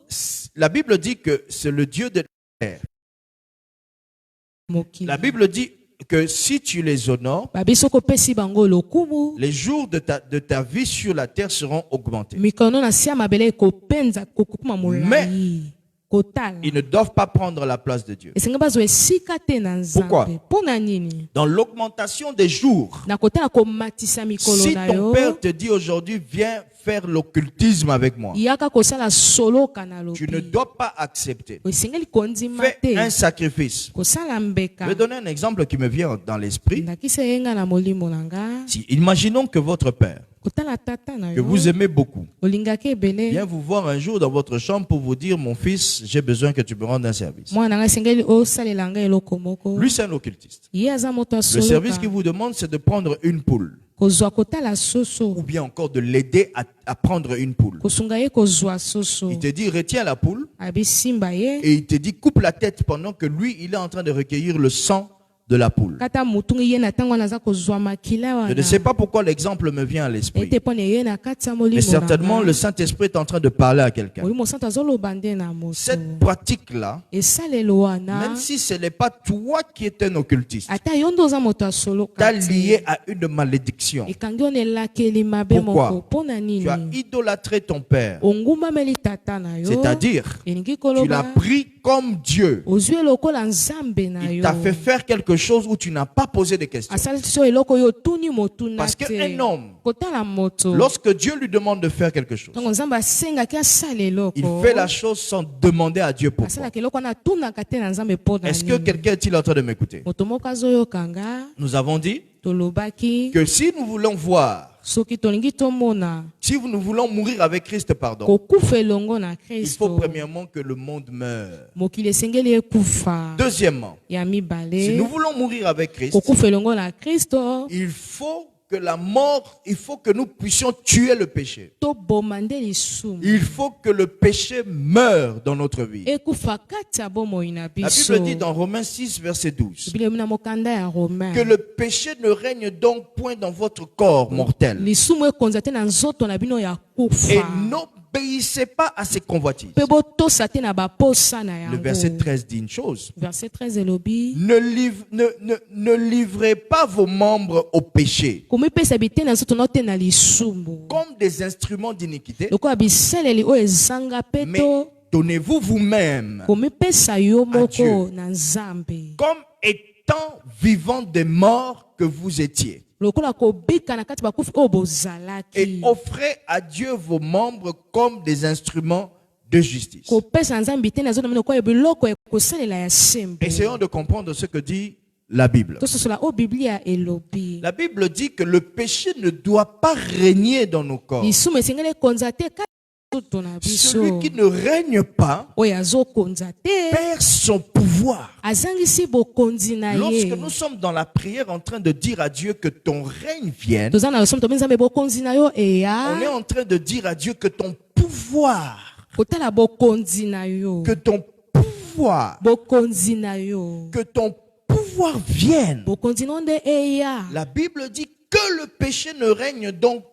La Bible dit que c'est le Dieu de la terre. mokili La Bible dit que si tu les honores, babi soki opesi bango lokumu les jours de ta vie sur la terre seront augmentés. mikano na si ya mabele ekopenza kokokuma molai kotala Ils ne doivent pas prendre la place de Dieu. esengi bazwa esika te na Pourquoi? nzambe mpo na nini Dans l'augmentation des jours, na kotala komatisa mikolo si na ton yo père te dit aujourd'hui, viens faire l'occultisme avec moi, yaka kosala soloka na tu ne lobi dois pas accepter. esengeli kondima Fais un te sacrifice. kosala Je mbeka vais donner un exemple qui me vient dans l'esprit. ndakisa yenga na molimo na nga Si, imaginons que votre père, kotala tata na que yo vous aimez beaucoup, olingaki ebele vient vous voir un jour dans votre chambre pour vous dire, mon fils, j'ai besoin que tu me rendes un service. mwana na nga esengeli osalela nga eloko moko Lui, c'est un occultiste. ye aza moto ya Le service soloka qu'il vous demande, c'est de prendre une poule, kozwa kotala soso ou bien encore de l'aider à prendre une poule. kosunga ye kozwa soso Il te dit, retiens la poule, abisimba ye et il te dit, coupe la tête pendant que lui, il est en train de recueillir le sang de la poule. kata mutungi ye na ntango wana aza kozwa makila Je ne sais wana pas pourquoi l'exemple me vient à l'esprit. ete mpona ye na kati ya Mais molimo certainement, na le Saint-Esprit est en train de parler à quelqu'un. molimo santo azoloba nde na moto Cette pratique-là, esalelo wana même si ce n'est pas toi qui es un occultiste, ata yo nde oza moto ya soloka t'as te lié à une malédiction. ekangi ono elakeli mabe Pourquoi? moko mpo na Tu as nini idolâtré ton père. ongumbameli tata na yo C'est-à-dire, elingi tu l'as koloba pris comme Dieu. ozwi lokola nzambe na Il yo t'a fait faire quelque chose où tu n'as pas posé de questions. asalisi so eloko oyo otuni motuna Parce te qu'un homme, kotala moto lorsque Dieu lui demande de faire quelque chose, ntango nzambe asengaki asala il eloko fait la chose sans demander à Dieu pourquoi. asalaka eloko wana atunaka te na nzambe mpo na Est-ce que nini quelqu'un est-il en train de m'écouter? moto moko azoyoka nga Nous avons dit tolobaki que si nous voulons voir, soki tolingi tomona si nous voulons mourir avec Christ, pardon, kokufa elongo na il faut kristo premièrement que le monde meure. mokili esengeli ekufa Deuxièmement, ya si mibale nous voulons mourir avec Christ, kokufa elongo na kristo il faut que la mort, il faut que nous puissions tuer le péché. toboma nde lisumu Il faut que le péché meure dans notre vie. ekufa kati ya bomoi na La biso. Bible dit dans Romains 6, verset 12, Biblia na mokanda ya Romain. que le péché ne règne donc point dans votre corps mortel. lisumu ekonza te na nzoto na bino ya Et kufa. n'obéissez pas à ses convoitises. Mpe botosa te na baposa na Le yango. verset 13 dit une chose. Verset 13 elobi Ne livrez pas vos membres au péché komipesa biteni na nzoto no te na lisumu comme des instruments d'iniquité, lokola bisaleli oyo ezanga mais peto. donnez-vous vous-même komipesa yo Dieu. moko na nzambe comme étant vivants des morts que vous étiez. lokola kobika na kati bakufi oyo Et bozalaki. offrez à Dieu vos membres comme des instruments de justice. kopesa na nzambe biteni na nzoto na bino koyo biloko ya kosalela ya sembo. Essayons de comprendre ce que dit la Bible. tososola oyo biblia elobi La Bible dit que le péché ne doit pas régner dans nos corps. lisumu esengeli ekonza te kati na nzoto na Celui biso. qui ne règne pas oyo azokonza te perd son pouvoir. azangisi bokonzi na Lorsque ye. nous sommes dans la prière en train de dire à Dieu que ton règne vienne, toza na losomo tobi nzambe bokonzi na yo on est eya en train de dire à Dieu que ton pouvoir, kotala bokonzi na yo que ton pouvoir, bokonzi na yo que ton pouvoir vienne. bokonzi no nde eya. La Bible dit que le péché ne règne donc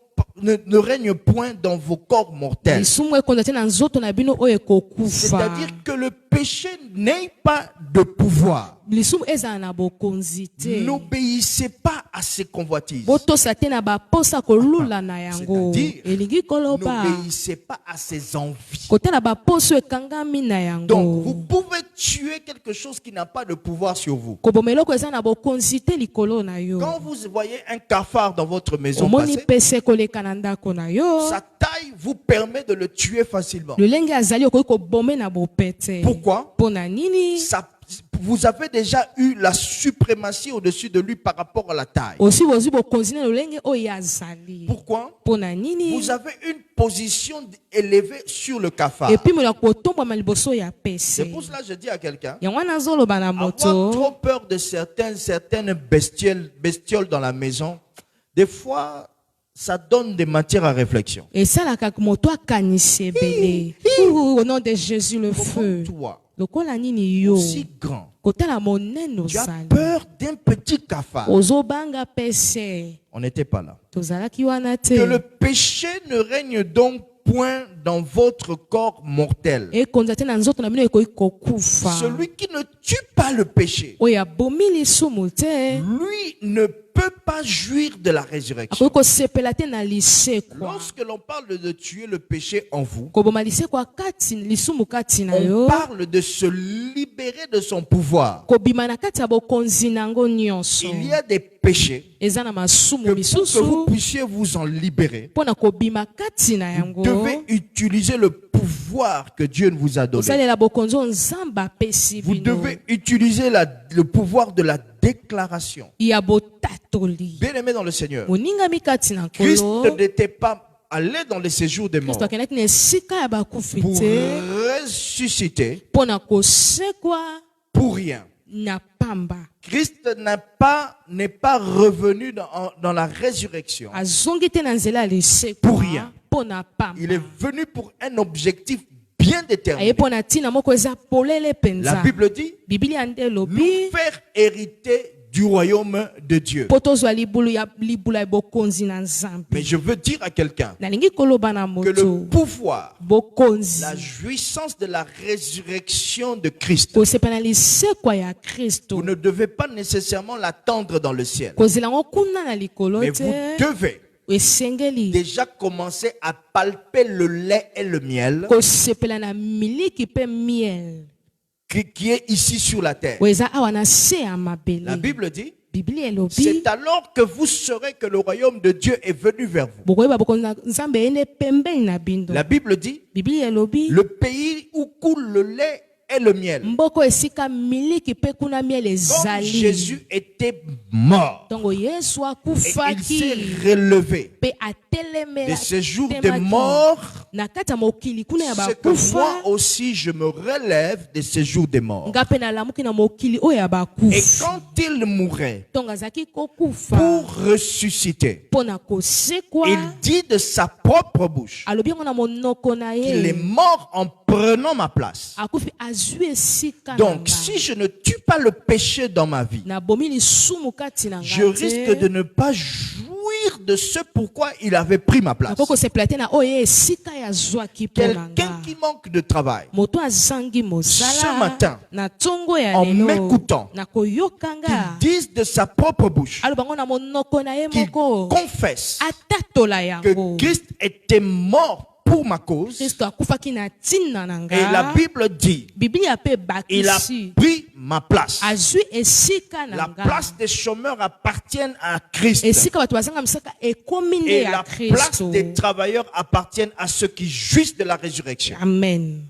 ne règne point dans vos corps mortels. lisumu ekonza te na nzoto na bino oyo ekokufa. C'est-à-dire que le péché n'ait pas de pouvoir. lisumu ezala na bokonzi te. N'obéissez pas à ses convoitises. botosa te na baposa kolula na yango. C'est-à-dire, elingi koloba N'obéissez pas à ses envies. kotala baposo ekangami na Donc, vous yango. pouvez tuer quelque chose qui n'a pas de pouvoir sur vous. koboma eloko eza na bokonzi te likolo na yo. Quand vous voyez un cafard dans votre maison omoni passer, pese koleka na ndako na yo. sa taille vous permet de le tuer facilement. lolenge azali okoki kobome na bopete. Pourquoi? mpo na nini? Vous avez déjà eu la suprématie au-dessus de lui par rapport à la taille. osi bozwi bokonzi na lolenge oyo azali. Pourquoi? mpo na nini? Vous avez une position élevée sur le cafard. epimelo ya kotombwama liboso ya C'est pese. pour cela que je dis à quelqu'un, yango wana azoloba na avoir moto. trop peur de certaines bestioles dans la maison, des fois, ça donne des matières à réflexion. esalaka moto akanisi ebele. Au nom de Jésus le feu. Toi, lokola nini yo aussi grand, kotala monene tu as ozali peur d'un petit cafard. ozobanga pese. On n'était pas là. tozalaki wana Que le te. péché ne règne donc point dans votre corps mortel. ekonza te na nzoto na bino ekoki kokufa. Celui qui ne tue pas le péché, oyo abomi lisumu te lui ne peut pas jouir de la résurrection. akoki kosepela te na lisekwa. Lorsque l'on parle de tuer le péché en vous, koboma lisekwa kati lisumu kati na on yo. parle de se libérer de son pouvoir. kobima na kati ya bokonzi nango nyonso. Il y a des péchés eza na masumu que pour que vous misusu. puissiez vous en libérer, mpo na kobima kati na vous yango. devez utiliser le pouvoir que Dieu vous a donné. osalela bokonzi oyo nzambe apesi Vous bino. devez utiliser le pouvoir de la déclaration. ya botatoli. Bien-aimé dans le Seigneur, moningami kati na Christ nkolo. n'était pas allé dans les séjours des morts kristo akendaki na esika ya bakufi pour te ressusciter mpo na kosekwa pour rien. na pamba. Christ n'est pas revenu dans la résurrection. azongi te na nzela ya lisekwa Pour rien. mpo na pamba. Il est venu pour un objectif bien aye déterminé. mpo na ntina moko eza polele La mpenza. Bible dit, biblia nde nous elobi faire hériter du royaume de Dieu. mpo tozwa libula ya bokonzi na nzambe. Mais je veux dire à quelqu'un nalingi koloba na que le moto pouvoir, bokonzi la jouissance de la résurrection de Christ, kosepa na lisekwa ya vous kristo ne devez pas nécessairement l'attendre dans le ciel. kozela yango kuna na likolo Mais vous te. devez esengeli déjà commencer à palper le lait et le miel kosepela na miliki mpe miel qui est ici sur la terre. oyo eza awa na se ya La mabele. Bible dit, biblia elobi c'est alors que vous saurez que le royaume de Dieu est venu vers vous. bokoyeba bokonzi na nzambe eye nde pembeni na bindo. La Bible dit, biblia elobi le pays où coule le lait et le miel. mboko esika miliki pe kuna miel Comme ezali. Jésus était mort Ntongo Yesu et il s'est akufaki relevé pe de atelemela ce jour de temaki. mort, Na kati ya mokili kuna ya c'est que moi bakufa aussi je me relève de ce jour de mort. nga pe nalamuki na mokili oyo ya Et bakufa. quand il mourait Ntongo azalaki kokufa pour ressusciter, mpo na kosekwa, il dit de sa propre bouche alobi yango na monoko na qu'il est ye mort en prenant ma place. akufi azwi esika na Donc, nga. si je ne tue pas le péché dans ma vie, nabomi lisumu kati na je nga risque de ne pas jouir de ce pourquoi il avait pris ma place. nakoko sepela te na oyo esika ya zwaki mpo na Quelqu'un nga. qui manque de travail, Moto azangi Ce mosala matin, na ntongo ya en lelo m'écoutant, na koyoka qu'il nga dise de sa propre bouche, aloba ngo na monoko na ye qu'il moko confesse atatola que yango Christ était mort pour ma cause. kristo akufaki na ntina na Et la nga. Bible dit, biblia mpe il a bakisi pris ma place. azwi esika na La nga. place des chômeurs appartient à Christ. esika bato bazanga misaka ekomi nde Et ya la place kristo. des travailleurs appartient à ceux qui jouissent de la résurrection. Amen.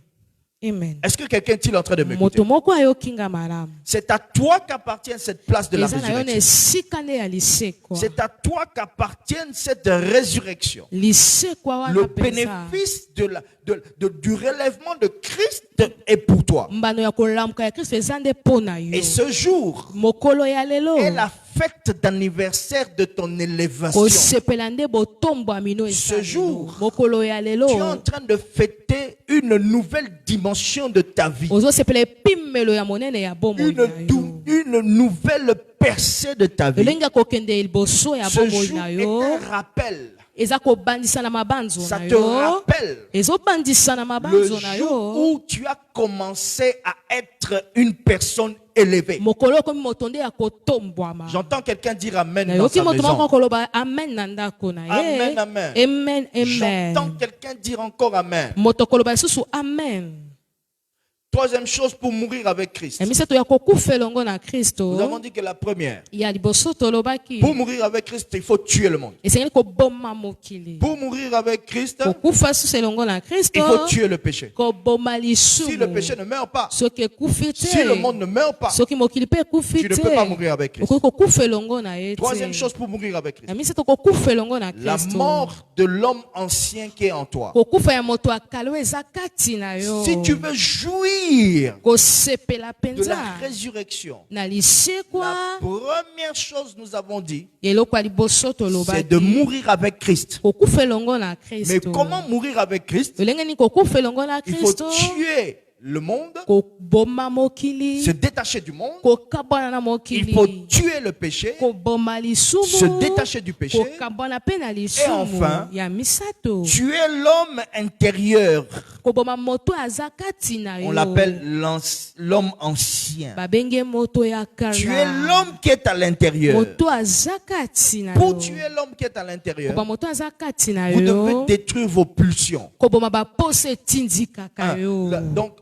Amen. Est-ce que quelqu'un est-il en train de m'écouter? moto moko ayoki nga malamu C'est à toi qu'appartient cette place de la eza na yo na résurrection. esika nde ya lisekwa. C'est à toi qu'appartient cette résurrection. lisekwa wana Le mpenza bénéfice du relèvement de Christ est pour toi. mbano ya kolamuka ya kristo eza nde mpo na yo. Et ce jour mokolo ya lelo est la fête d'anniversaire de ton élévation. kosepela nde botombo ya mino Ce eza jour, lelo. mokolo ya lelo tu es en train de fêter une nouvelle dimension de ta vie. ozosepela epimelo ya monene ya bomoi na yo. Une nouvelle percée de ta vie. elengi ya kokende liboso ya Ce bomoi jour na est yo un rappel. eza kobandisa na mabanzo Ça na te yo. rappelle ezobandisa na le mabanzo na jour yo. où tu as commencé à être une personne élevée. mokolo okomi moto nde ya kotombwama. J'entends quelqu'un dire Amen dans nayoki sa moto moko maison. koloba amen na ndako na ye. Amen, amen. Amen, J'entends amen. quelqu'un dire encore Amen. moto koloba lisusu amen. Troisième chose pour mourir avec Christ. emisato ya kokufa elongo na Nous kristo avons dit que la première, ya liboso tolobaki pour mourir avec Christ, il faut tuer le monde. esengeli koboma mokili. Pour mourir avec Christ, kokufa susu elongo na kristo il faut tuer le péché. koboma Si le lisumu. péché ne meurt pas, soki ekufi si le monde te ne meurt pas, soki mokili mpe ekufi tu ne peux pas mourir te avec Christ. okoki kokufa elongo na ye Troisième te. chose pour mourir avec Christ, ya misato kokufa elongo na la kristo mort de l'homme ancien qui est en toi. kokufa ya moto akala oyo eza kati na yo. Si tu veux jouir kosepela de mpenza la résurrection, na la lisekwa première chose nous avons dit, eloko ya liboso c'est de tolobaki mourir avec Christ. kokufa elongo na Mais kristo. comment mourir avec Christ? lolenge nini kokufa elongo na Il faut kristo. tuer le monde, koboma mokili se détacher du monde. kokabwana na Il mokili faut tuer le péché, koboma se lisumu détacher du péché, kokabwana mpe na lisumu enfin, ya misato tuer l'homme intérieur. koboma moto aza kati na On yo l'appelle l'homme ancien. babenge moto ya Tuer kala l'homme qui est à l'intérieur. moto aza kati na Pour yo tuer l'homme qui est à l'intérieur, koboma moto aza kati na vous devez yo détruire vos pulsions. koboma baposo etindikaka Hein, yo. Donc,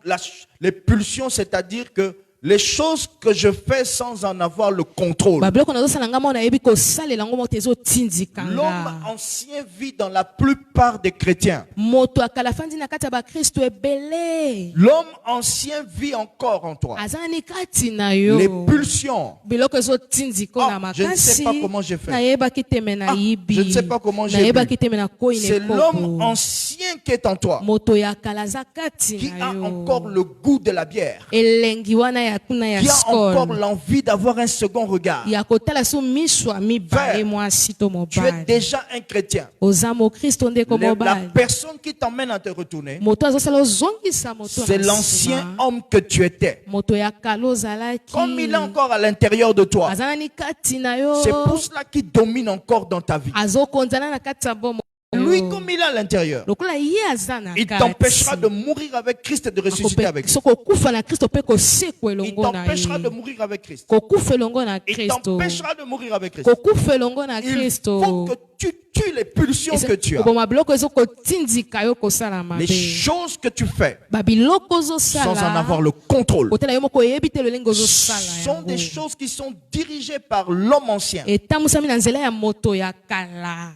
les pulsions, c'est-à-dire que les choses que je fais sans en avoir le contrôle. babiloko nazosala nga mo nayebi kosalela yango moto ezotindika L'homme nga. ancien vit dans la plupart des chrétiens. moto akala afandi na kati ya bakristo ebele L'homme ancien vit encore en toi. aza nani kati na yo. Les pulsions. biloko ezotindika Oh, na je ne sais makasi pas comment j'ai fait. nayebaki teme na yibi je ne sais pas comment j'ai nayebaki bu. teme na koi C'est na l'homme ekoko ancien qui est en toi, moto ya kala aza kati qui na a yo encore le goût de la bière, elengi wana ya kuna ya qui a encore skol l'envie d'avoir un second regard. ya kotala so miso ya mibale Frère, mwasi to Tu es mobali déjà un chrétien. oza mokristo ndeko La mobali personne qui t'emmène à te retourner, moto azosala ozongisa moto c'est na l'ancien nsima. homme que tu étais. moto ya kala ozalaki Comme il est encore à l'intérieur de toi, aza nani kati na yo c'est pour cela qu'il domine encore dans ta vie. azokonzana na kati ya bomo Lui, comme il est à l'intérieur, lokola ye aza na il kati. t'empêchera de mourir avec Christ et de ressusciter avec lui. soki okufa na kristo mpe kosekwa Il elongo na t'empêchera de ye mourir avec Christ. kokufa elongo na Il kristo t'empêchera de mourir avec Christ. kokufa elongo na Il faut kristo que tu tues les pulsions que tu as. koboma biloko ezokotindika yo kosala Les mabe choses que tu fais babiloko sans en avoir ozosala le contrôle kotala yo moko oyebi te lolenge ozosala sont des yango choses qui sont dirigées par l'homme ancien. etambwisami na nzela ya moto ya kala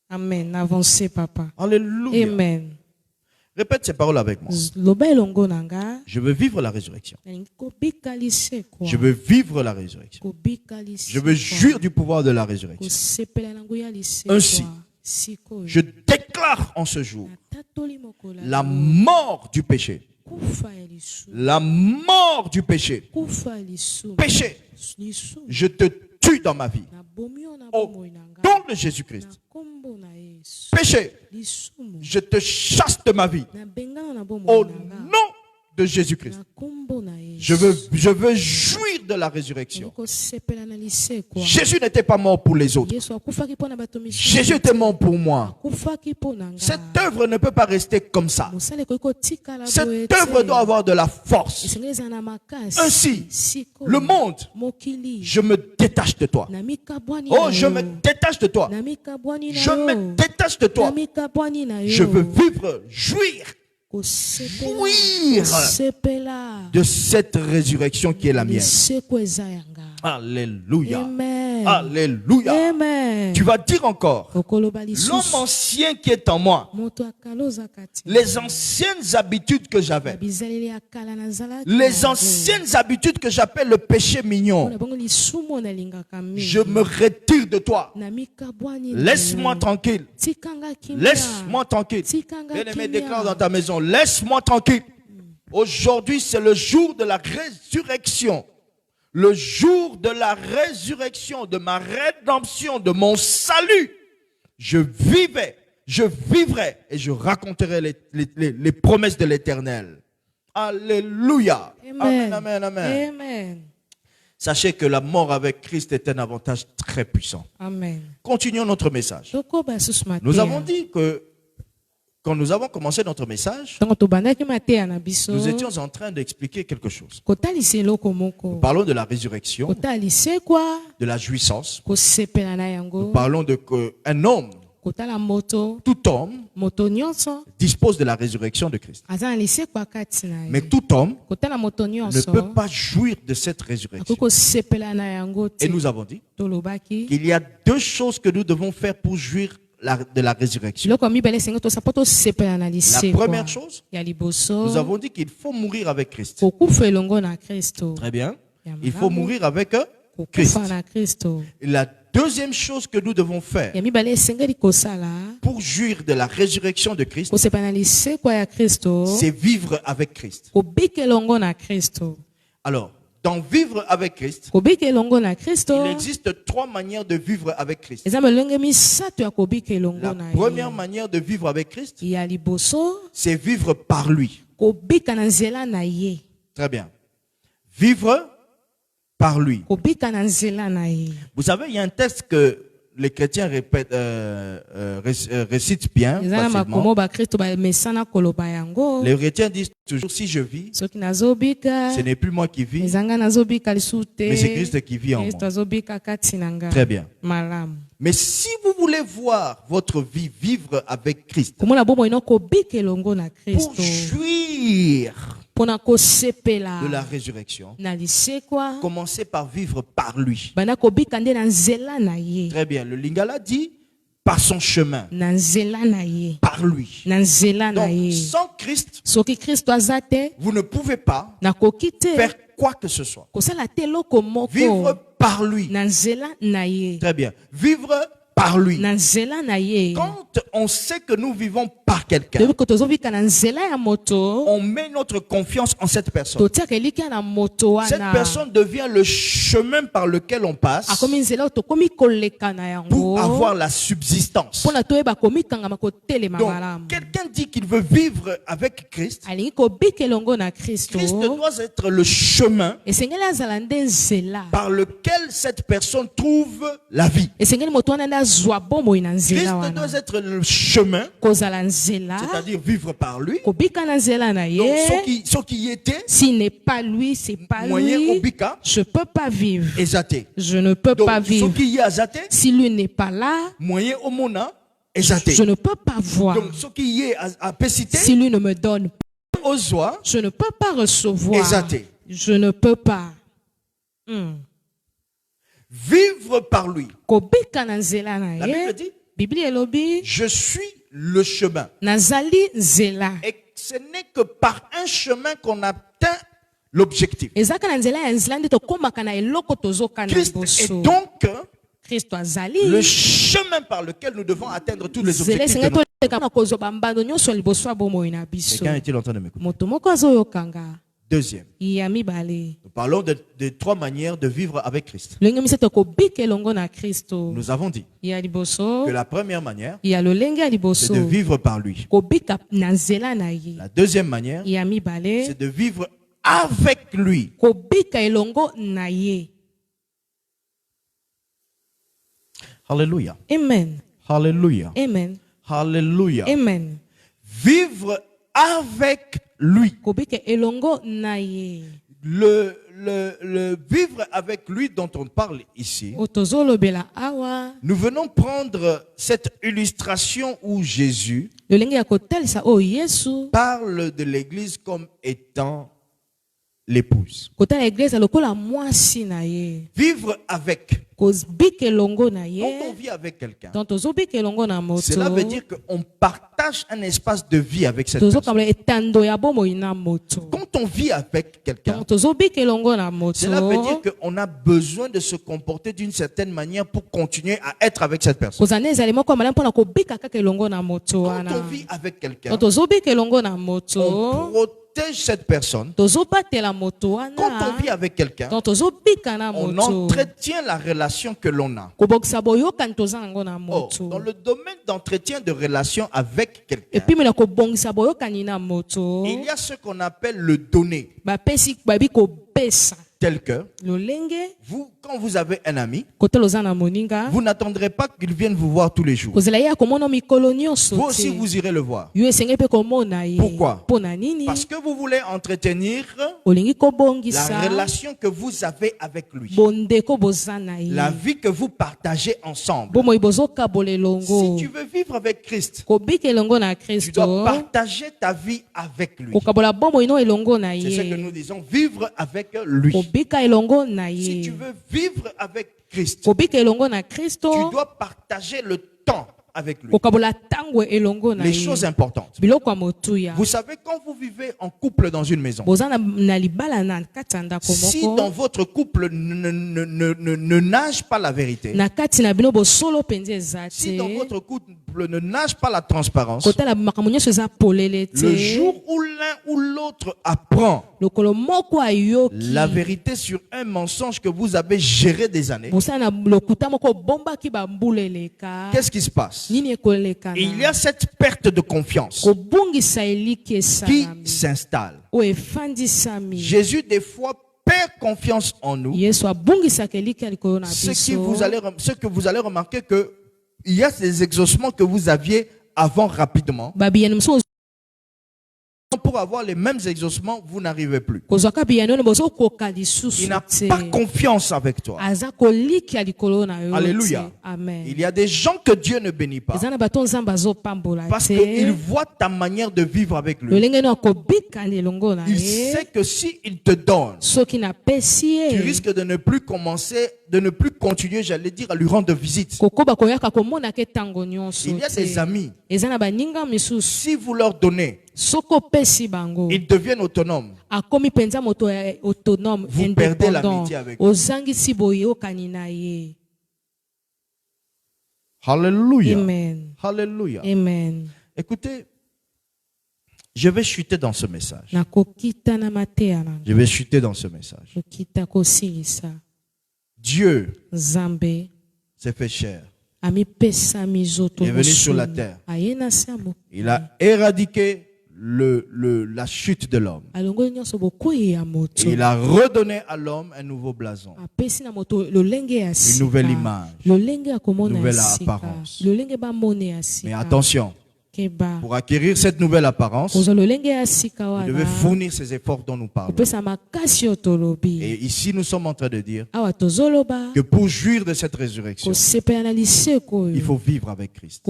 amen avance papa Alléluia. amen Répète ces paroles avec moi. loba elongo nanga Je veux vivre la résurrection. nalingi kobika lisekwa Je veux vivre la résurrection. kobika Je veux jouir du pouvoir de la résurrection. kosepela nango ya lisekwa Ainsi, sikoyo je déclare en ce jour natatoli mokolo la mort du péché. kufa ya lisumu La mort du péché. kufa ya lisumu Péché, lisumu je te tue dans ma vie. nabomi yo na Au bomoi nanga nom de Jésus-Christ. na kombo na yesu Péché, lisumu je te chasse de ma vie. nabengana na Au bomoi nanga nom de Jésus-Christ. na kombo na yesu Je veux jouir de la résurrection. kosepela na lisekwa Jésus n'était pas mort pour les autres. yesu akufaki mpo na bato Jésus était mort pour moi. akufaki mpo na nga Cette œuvre ne peut pas rester comme ça. mosala ekoki kotikala boye Cette œuvre doit avoir de la force. esengeli eza na makasi Ainsi, sikoyo le monde, mokili je me détache de toi. na mikabwani Oh, na je yo me détache de toi. na mikabwani na Je yo me détache de na toi. mikabwani na yo Je veux vivre, jouir kosepela kosepela de cette résurrection qui est la mienne. liseko eza yanga Alléluia. amen Alléluia. amen Tu vas dire encore, okoloba l'homme lisusu ancien qui est en moi, moto akala oza kati les anciennes habitudes que na j'avais, bizaleli ya kala nazalaki les anciennes habitudes que j'appelle le péché mignon, mpona bongo lisumu oyo nalingaka mingi je me retire de toi. na mikabwani na Laisse-moi yo. tranquille tranquille. tikanga kimia Laisse-moi tranquille. tikanga Bien-aimé, kimia déclare dans ta maison, laisse-moi tranquille. Aujourd'hui, c'est le jour de la résurrection. Le jour de la résurrection, de ma rédemption, de mon salut. Je vivrai et je raconterai les promesses de l'Éternel. Alléluia. Amen, amen, amen. amen Sachez que la mort avec Christ est un avantage très puissant. amen Continuons notre message. tokoba lisusu Nous mateya avons dit que quand nous avons commencé notre message, ntango tobandaki mateya na biso nous étions en train d'expliquer quelque chose. kotalisa eloko Nous moko parlons de la résurrection, kotala lisekwa de la jouissance. kosepela na Nous yango parlons de qu'un homme, kotala moto tout homme, moto nyonso dispose de la résurrection de Christ. aza na lisekwa kati na Mais ye tout homme kotala moto ne nyonso peut pas jouir de cette résurrection. akoki kosepela na yango te Et nous avons dit tolobaki qu'il y a deux choses que nous devons faire pour jouir de la résurrection. biloko ya mibale esenge tosala mpo tosepela na La lisekwa première chose, ya liboso nous avons dit qu'il faut mourir avec Christ. kokufa elongo na kristo Très bien. Ya Il faut malamu. mourir avec Christ. kokufa na kristo Et la deuxième chose que nous devons faire ya mibale esengeli kosala pour jouir de la résurrection de Christ, kosepela na lisekwa ya kristo c'est vivre avec Christ. kobika elongo na kristo Alors, dans vivre avec Christ, kobika elongo na kristo il existe trois manières de vivre avec Christ. eza milenge misato ya kobika elongo La na première ye manière de vivre avec Christ, ya liboso c'est vivre par lui. kobika na nzela na ye Très bien. Vivre par lui. kobika na nzela na ye Vous savez, il y a un texte que les chrétiens récitent bien eza na facilement. makomo bakristo bamesana koloba yango Les chrétiens disent toujours, si je vis, soki nazobika ce n'est plus moi qui vis, ezanga nazobika lisusu mais c'est te Christ qui vit en kristo moi. azobika kati na nga Très bien. malamu Mais si vous voulez voir votre vie vivre avec Christ, komona bomoi no kobika elongo na pour kristo jouir mpona kosepela de la résurrection, na lisekwa commencez par vivre par lui. banda kobika nde na nzela na ye Très bien. Le Lingala dit par son chemin, na nzela na ye par lui. na nzela na Donc, ye sans Christ, soki kristo aza te vous ne pouvez pas nakoki te faire quoi que ce soit. kosala te eloko moko Vivre par lui. na nzela na ye Très bien. Vivre par lui. na nzela na ye Quand on sait que nous vivons par quelqu'un, toyebi ko tozobika na nzela ya moto on met notre confiance en cette personne. totiaka elikya na moto Cette wana personne devient le chemin par lequel on passe akomi nzela oyo tokomi koleka na yango pour avoir la subsistance. mpona toyeba komikangama kotelema malamu Donc, quelqu'un dit qu'il veut vivre avec Christ. alingi kobika elongo na kristo Christ doit être le chemin esengeli azala nde nzela par lequel cette personne trouve la vie. esengeli moto wana nde azwa bomoi na Christ nzela wana doit être le chemin, kozala nzela c'est-à-dire vivre par lui. kobika na nzela na Donc, ye ce qui y était, s'il n'est pas lui c'est pas moyen lui obika, je peux pas vivre exaté. je ne peux Donc, pas ce vivre qui y est azaté, si lui n'est pas là moyen omona, exaté. je ne peux pas voir Donc, ce qui y est à pécité, si lui ne me donne pas ozoa, je ne peux pas recevoir exaté. je ne peux pas Vivre par lui. kobika na nzela na La Bible ye dit, biblia elobi je suis le chemin. nazali nzela Et ce n'est que par un chemin qu'on atteint l'objectif. Christ est donc le chemin par lequel nous devons atteindre tous les objectifs de notre vie. Quelqu'un est-il en train de m'écouter? Deuxième, nous parlons de trois manières de vivre avec Christ. Nous avons dit que la première manière, c'est de vivre par lui. La deuxième manière, c'est de vivre avec lui. Alléluia. Amen. Alléluia. Amen. Alléluia. Amen. Vivre avec lui. Le vivre avec lui dont on parle ici, nous venons prendre cette illustration où Jésus parle de l'église comme étant l'épouse. Vivre avec. Quand on vit avec quelqu'un, cela veut dire qu'on partage un espace de vie avec cette personne. Quand on vit avec quelqu'un, cela veut dire qu'on a besoin de se comporter d'une certaine manière pour continuer à être avec cette personne. Quand on vit avec quelqu'un, on protège cette personne. Quand on vit avec quelqu'un, on entretient la relation que l'on a. Dans le domaine d'entretien de relation avec quelqu'un, il y a ce qu'on appelle le donner. Tel que vous, quand vous avez un ami, vous n'attendrez pas qu'il vienne vous voir tous les jours. Vous aussi, vous irez le voir. Pourquoi? Parce que vous voulez entretenir la relation que vous avez avec lui, la vie que vous partagez ensemble. Si tu veux vivre avec Christ, tu dois partager ta vie avec lui. C'est ce que nous disons, vivre avec lui. Si tu veux vivre avec Christ, tu dois partager le temps avec lui. Les choses importantes. Vous savez, quand vous vivez en couple dans une maison, si dans votre couple ne nage pas la vérité, si dans votre couple ne nage pas la transparence, le jour où l'un ou l'autre apprend la vérité sur un mensonge que vous avez géré des années, qu'est-ce qui se passe? Il y a cette perte de confiance qui s'installe. Jésus des fois perd confiance en nous. Ce que vous allez remarquer que il y a ces exaucements que vous aviez avant rapidement. Pour avoir les mêmes exaucements, vous n'arrivez plus. Il n'a pas confiance avec toi. Alléluia. Amen. Il y a des gens que Dieu ne bénit pas parce qu'il voit ta manière de vivre avec lui. Il sait que s'il te donne, tu risques de ne plus continuer, j'allais dire, à lui rendre visite. Il y a des amis, si vous leur donnez, ils deviennent autonomes. Vous perdez l'amitié avec eux. Alléluia. Amen. Alléluia. Amen. Écoutez, je vais chuter dans ce message. Je vais chuter dans ce message. Dieu s'est fait chair. Il est venu sur la terre. Il a éradiqué la chute de l'homme. Il a redonné à l'homme un nouveau blason, une nouvelle image, une nouvelle apparence. Mais attention, pour acquérir cette nouvelle apparence, vous devez fournir ces efforts dont nous parlons. Et ici, nous sommes en train de dire que pour jouir de cette résurrection, il faut vivre avec Christ.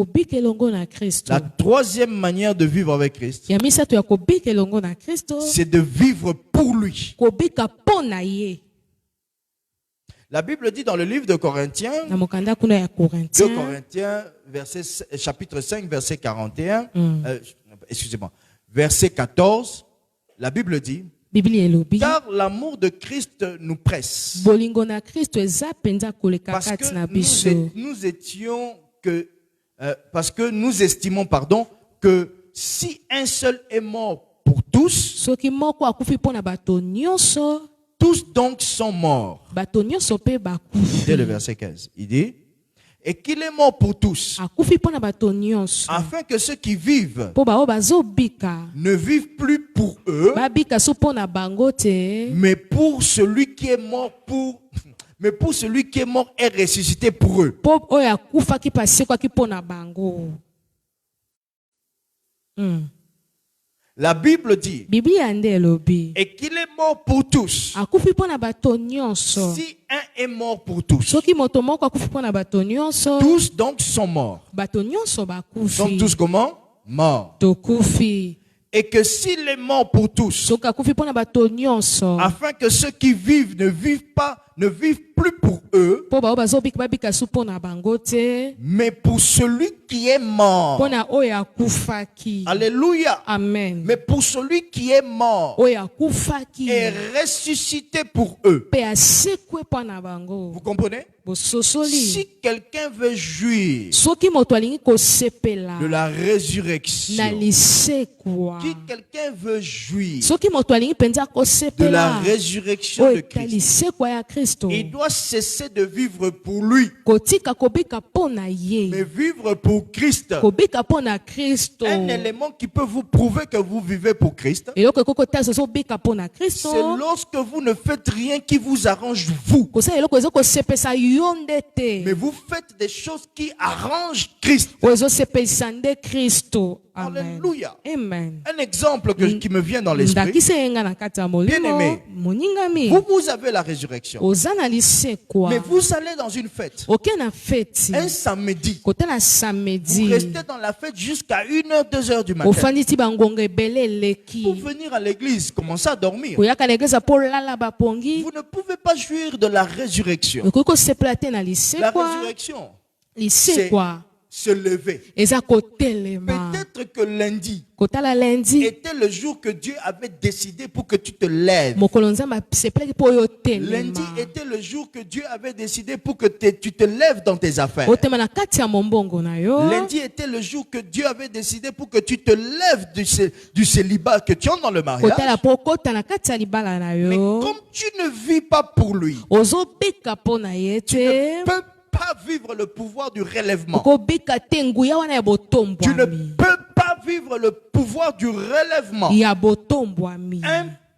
La troisième manière de vivre avec Christ, c'est de vivre pour lui. La Bible dit dans le livre de Corinthiens, 2 Corinthiens, chapitre 5, verset 41, excusez-moi, verset 14, la Bible dit, Biblia elobi car l'amour de Christ nous presse. bolingo na Kristo eza penza koleka Parce kati que na biso. parce que nous estimons, que si un seul est mort pour tous, Soki moko akufi mpona bato nyonso, tous donc sont morts. bato nyonso pe bakufi. Dès le verset 15, il dit, et qu'il est mort pour tous, Akufi mpona bato nyonso. afin que ceux qui vivent Po bao bazobika. ne vivent plus pour eux, Babika so mpona bango te. mais pour celui qui est mort mais pour celui qui est mort et ressuscité pour eux. Po oyo akufaki pasekwaki mpona bango. La Bible dit, Biblia nde elobi et qu'il est mort pour tous. akufi mpona bato nyonso. Si un est mort pour tous, Soki moto moko akufi mpona bato nyonso, tous donc sont morts. bato nyonso Sont bakufi. tous comment? Morts. Tokufi. Et que s'il est mort pour tous, Soki akufi mpona bato nyonso, afin que ceux qui vivent ne vivent plus pour eux, po bao bazobika babika so mpona bango te, mais pour celui qui est mort. mpona oyo akufaki. Alléluia. Amen. Mais pour celui qui est mort Oyo akufaki et ressuscité pour eux. pe asekwe mpona bango. Vous comprenez? Bososoli. Si quelqu'un veut jouir Soki moto alingi kosepela de la na résurrection, lisekwa, si quelqu'un veut jouir soki moto alingi penza de la kosepela résurrection de oyo ta Christ, lisekwa ya Kristo, il doit cesser de vivre pour lui, kotika kobika mpona mais ye, vivre pour Christ. kobika mpona Kristo. Un élément qui peut vous prouver que vous vivez pour Christ, eloko ekoko tasa ozobika mpona Kristo, c'est lorsque vous ne faites rien qui vous arrange vous, kosala eloko ezokosepesa yo nde mais te, vous faites des choses qui arrangent Christ. oyo ezosepelisa nde Kristo. Amen. Alléluia. Amen. Un exemple qui me vient dans l'esprit. ndakisa yenga na kati ya molimo Bien-aimé, moningami Vous avez la résurrection, oza na lisekwa, mais vous allez dans une fête, oke na feti un samedi, kotala vous samedi, restez dans la fête jusqu'à 1h, 2h du matin. ofandi ti bangonga ebele Pour eleki venir à l'église, commencer à dormir. koyaka na eglise mpo lala bapongi, Vous ne pouvez pas jouir de la résurrection. okoki kosepela te na La lisekwa. résurrection, Lisekwa se lever. eza kotelema. Peut-être que lundi Kotala lundi était le jour que Dieu avait décidé pour que tu te lèves. mokolo nzambe asepelaki mpo oyo Lundi otelema, était le jour que Dieu avait décidé pour que tu te lèves dans tes affaires. otema na kati ya mombongo na yo. Lundi était le jour que Dieu avait décidé pour que tu te lèves du célibat que tu as dans le mariage. Kotala mpo okota na kati ya libala na Mais yo, comme tu ne vis pas pour lui, ozobika mpo na ye tu ne te, peux pas vivre le pouvoir du relèvement. okobika te nguya wana ya Tu ne botombwami, peux pas vivre le pouvoir du relèvement. ya botombwami.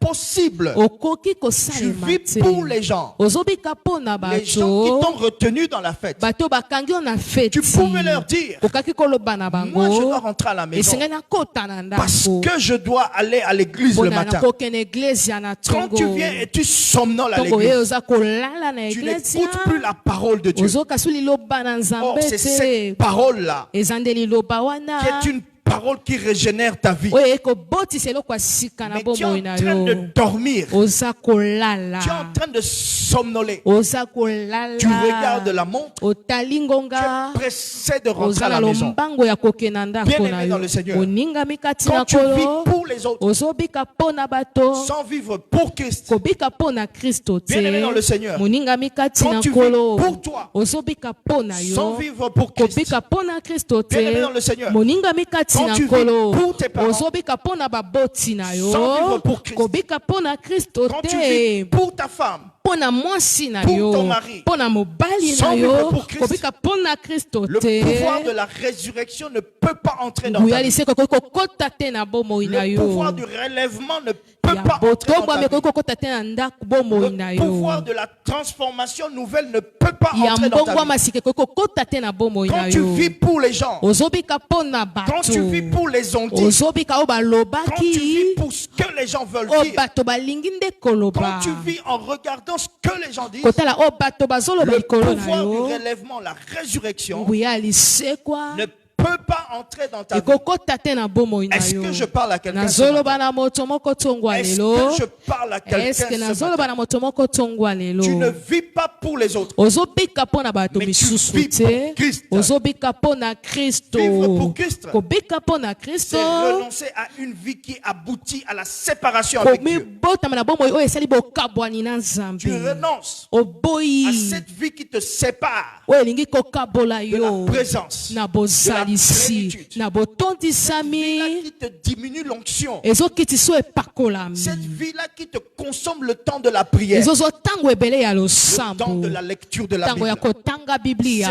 Impossible. Okoki Tu kosalema vis te, pour les gens. ozobika mpo na Les gens qui bato, t'ont retenu dans la fête. bato bakangi yo na feti, Tu pouvais leur dire, okaki koloba na moi je dois bango, rentrer à la maison esengeli nakota na parce ndako que je dois aller à l'église le mpona matin. nakokende eglise na Quand tu ntongo, viens et tu somnoles à ntongo ye l'église, oza kolala na tu eglise n'écoutes plus la parole de Dieu. ozokasu liloba na Or, nzambe c'est te, cette parole-là eza nde liloba qui wana est une parole qui régénère ta vie. oyo ekobotisa eloko ya sika na Mais tu es bomoi en na train de yo, dormir. oza kolala, Tu es en train de somnoler. oza kolala, Tu regardes la montre. otali Tu ngonga, es pressé de rentrer oza à na la maison. lombango ya kokenda ndako Bien-aimé na dans yo, le Seigneur. oningami kati Quand na tu vis kolo, pour les autres, ozobika mpo na bato, sans vivre pour Christ, kobika mpo na Kristo te, Bien-aimé dans le Seigneur. moningami kati Quand na tu vis kolo, pour toi, ozobika mpo na sans yo, vivre pour Christ, kobika mpo na Kristo Bien-aimé te, dans le Seigneur. moningami kati Quand na tu vis kolo, pour tes parents, ozobika mpo na baboti na sans vivre yo, pour Christ. kobika mpo na Kristo quand tu vis te, pour ta femme, mpo na mwasi na pour yo, ton mari, mpo na mobali sans na vivre yo, pour Christ, kobika mpo na Kristo le te, pouvoir de la résurrection ne peut pas entrer dans ta nguya vie. liseko ekoki kokota te na bomoi na Le yo, pouvoir du relèvement ne peut ya pas entrer dans botombwami ta vie. ekoki kokota te na ndako bomoi na Le yo, pouvoir de la transformation nouvelle ne peut pas ya entrer dans mbongo ya ta vie. masika ekoki kokota te na bomoi na Quand tu yo, vis pour les gens, ozobika mpo na quand tu vis bato, pour les ondits, ozobika oyo quand tu vis balobaki pour ce que les gens veulent oyo dire, bato balingi nde koloba, quand tu vis en regardant ce que les gens disent, kotala oyo bato bazoloba le likolo na pouvoir du yo, relèvement, la résurrection nguya lisekwa ne peut pas entrer dans ta vie. ekokota te na bomoi na Est-ce yo. que je parle à quelqu'un ce Nazoloba matin? na moto moko tongwa Est-ce lelo. que je parle à quelqu'un Est-ce que ce nazoloba matin? na moto moko tongwa lelo. Tu ne vis pas pour les autres. Ozobika mpo na bato Mais tu misusu vis te. pour Christ. Ozobika mpo na Kristo. Vivre pour Christ. Kobika mpo na Kristo. C'est renoncer à une vie qui aboutit à la séparation avec Dieu. Komibotama na bomoi oyo esali bokabwani na Nzambe. Tu renonces Oboyi. à cette vie qui te sépare oyo elingi kokabola de yo la présence, na de la bozalisi plénitude. na Vie-là botondisami qui te diminue l'onction. ezokitisa epakolami Cette vie-là qui te consomme le temps de la prière, ezozwa ntango ebele ya le temps losambo de la lecture de la ntango ya Bible. kotanga biblia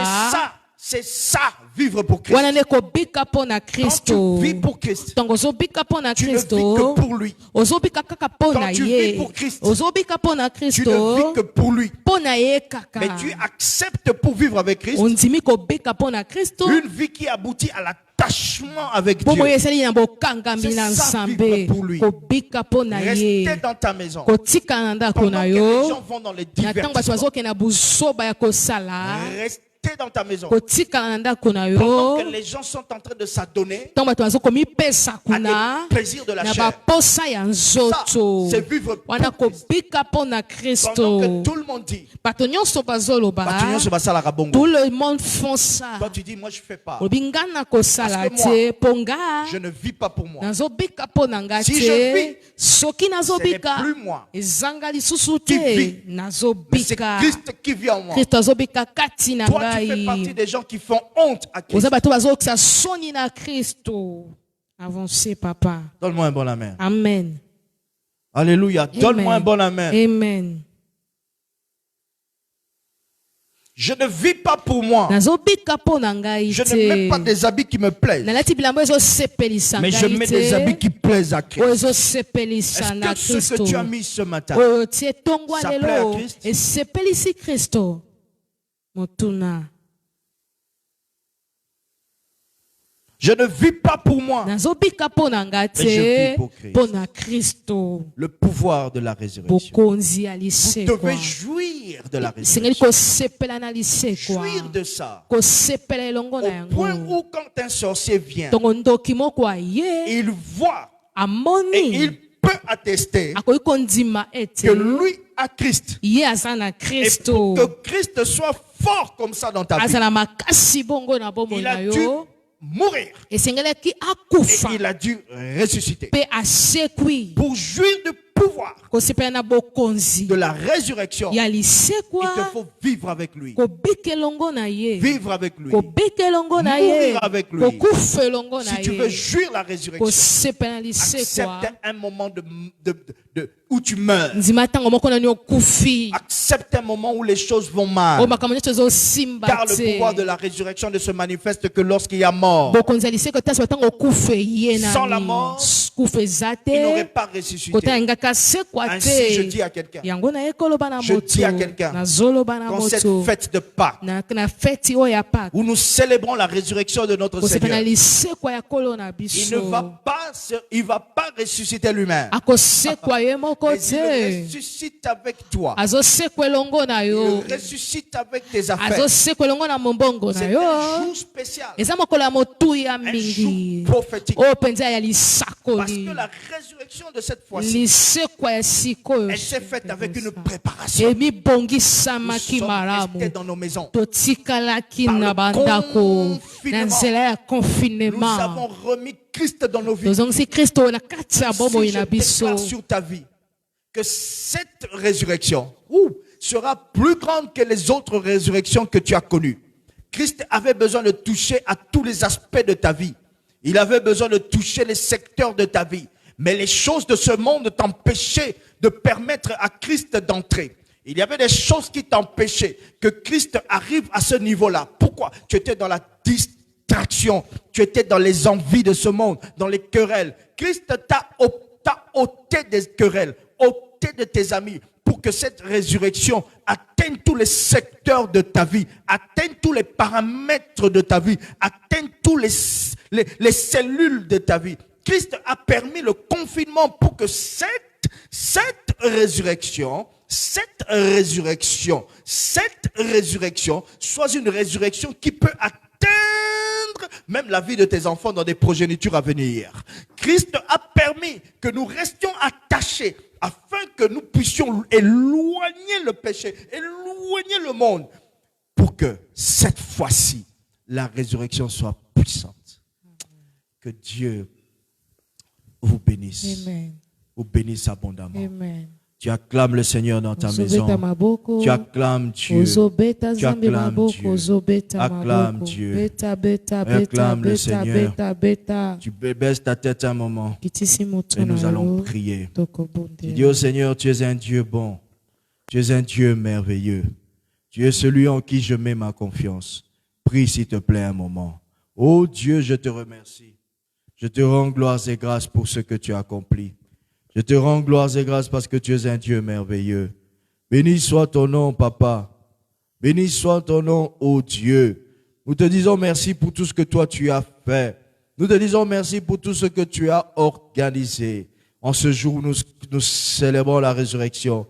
C'est ça, vivre pour Christ. wana nde kobika mpo na Quand kristo tu vis pour Christ, ntango ozobika mpo na tu ne vis kristo que pour lui. ozobika kaka mpo na Quand tu ye vis pour Christ, ozobika mpo na Tu ne vis kristo que pour lui. mpo na ye kaka Mais tu acceptes pour vivre avec Christ ondimi kobika mpo na kristo une vie qui aboutit à l'attachement avec bomoi Dieu. esali na bokangami C'est na ça, nzambe vivre pour lui. kobika mpo na ye Rester dans ta maison. kotika na ndako Pendant na que les yo gens vont dans les na ntango bato divertissements. bazokende na buzoba ya kosala Rester dans ta maison. kotika na ndako na Pendant yo que les gens sont en train de s'adonner ntango bato bazokomipesa à kuna des plaisirs de la na chair. baposa ya nzoto Ça, c'est vivre pour wana Christ. kobika mpo na Pendant kristo que tout le monde dit, bato nyonso bazoloba Batuño se basala kabongo. tout le monde font ça Toi tu dis, moi je fais pas. olobi nga na kosala Parce que moi, te mpo nga Je ne vis pas pour moi. nazobika mpo na nga Si je vis, te soki Ce n'est nazobika plus moi. ezanga lisusu Qui te vit. Mais c'est nazobika Christ qui vit en moi. kristo azobika kati na Toi tu fais partie ngai des gens qui font honte à Christ. oza bato bazokisa soni na kristo avancez papa Donne-moi un bon amen. amen Alléluia. Donne-moi un bon amen. amen Je ne vis pas pour moi. nazobika mpo na ngai Je ne mets pas te des habits qui me plaisent. nalati bilambo ezosepelisa Mais je ngai mets des habits te qui plaisent à Christ. oyo ezosepelisa Est-ce na que ce kristo que tu as mis ce matin, oyo tie tongwa Ça plaît à lelo Christ? esepelisi kristo motuna je ne vis pas pour moi. nazobika mpo na nga Mais je te vis pour Christ. mpo na kristo Le pouvoir de la résurrection. bokonzi ya Vous lisekwa devez jouir de la sengeli résurrection. kosepela na lisekwa Jouir de ça. kosepela elongo na Au point yango où quand un sorcier vient, ntongo ndoki moko aye il voit et amoni il peut attester akoki kondima ete que lui a Christ. ye aza na Et kristo pour que Christ soit fort comme ça dans ta vie, azala makasi bongo na bomoi il na a dû yo mourir. esengelaki Et akufa il a dû ressusciter. mpe asekwi Pour jouir du pouvoir kosepela na bokonzi de la résurrection, ya il te lisekwa faut vivre avec lui. kobika elongo na ye Vivre avec lui. kobika elongo na ye Mourir avec lui. kokufa elongo na Si tu veux ye jouir la résurrection, kosepela na lisekwa accepte un moment où tu meurs. ndima ntango moko nani okufi Accepte un moment où les choses vont oyo mal. makambo nyonso ezosimba Car le te pouvoir de la résurrection ne se manifeste que lorsqu'il y a mort. bokonzi ya lisekwa tasi batango okufa ye Sans la nani mort, kufa eza Il n'aurait te pas ressuscité. kota yangaka asekwa Ainsi, je te dis à quelqu'un, yango naye koloba na Je dis à moto quelqu'un, nazoloba na quand cette moto fête de Pâques, na feti oyo ya paka où nous célébrons la résurrection de notre kosepela na Seigneur, lisekwa ya kolo na il ne biso va pas ressusciter lui-même. akosekwa ye moko Mais il te ressuscite avec toi. azosekwa elongo na yo Il ressuscite avec tes affaires. azosekwa elongo na mombongo na C'est yo un jour spécial. eza mokolo ya motuya Un mingi jour prophétique. oyo mpenza ya Parce lisakoli que la résurrection de cette fois-ci, lisekwa ya sikoyo elle s'est faite avec une préparation. emibongisamaki Nous sommes malamu restés dans nos maisons. totikalaki Par na le bandako confinement. na nzela ya Nous confinement avons remis Christ dans nos vies. tozongisi kristo na kati ya bomoi Si je na biso déclare sur ta vie que cette résurrection sera plus grande que les autres résurrections que tu as connues. Christ avait besoin de toucher à tous les aspects de ta vie. Il avait besoin de toucher les secteurs de ta vie. Mais les choses de ce monde t'empêchaient de permettre à Christ d'entrer. Il y avait des choses qui t'empêchaient que Christ arrive à ce niveau-là. Pourquoi? Tu étais dans la distraction. Tu étais dans les envies de ce monde, dans les querelles. Christ t'a ôté des querelles, ôté de tes amis, pour que cette résurrection atteigne tous les secteurs de ta vie, atteigne tous les paramètres de ta vie, atteigne tous les cellules de ta vie. Christ a permis le confinement pour que cette résurrection soit une résurrection qui peut atteindre même la vie de tes enfants dans des progénitures à venir. Christ a permis que nous restions attachés afin que nous puissions éloigner le péché, éloigner le monde, pour que cette fois-ci, la résurrection soit puissante. Que Dieu vous bénisse. Amen. Vous bénisse abondamment. Amen. Tu acclames le Seigneur dans ta maison. Tu acclames Dieu. Tu acclames Dieu. Acclame Dieu. Acclame le Seigneur. Tu baisses ta tête un moment et nous allons prier. Tu dis au Seigneur, tu es un Dieu bon. Tu es un Dieu merveilleux. Tu es celui en qui je mets ma confiance. Prie s'il te plaît un moment. Oh Dieu, je te remercie. Je te rends gloire et grâce pour ce que tu as accompli. Je te rends gloire et grâce parce que tu es un Dieu merveilleux. Béni soit ton nom, Papa. Béni soit ton nom, ô Dieu. Nous te disons merci pour tout ce que toi tu as fait. Nous te disons merci pour tout ce que tu as organisé. En ce jour, nous célébrons la résurrection.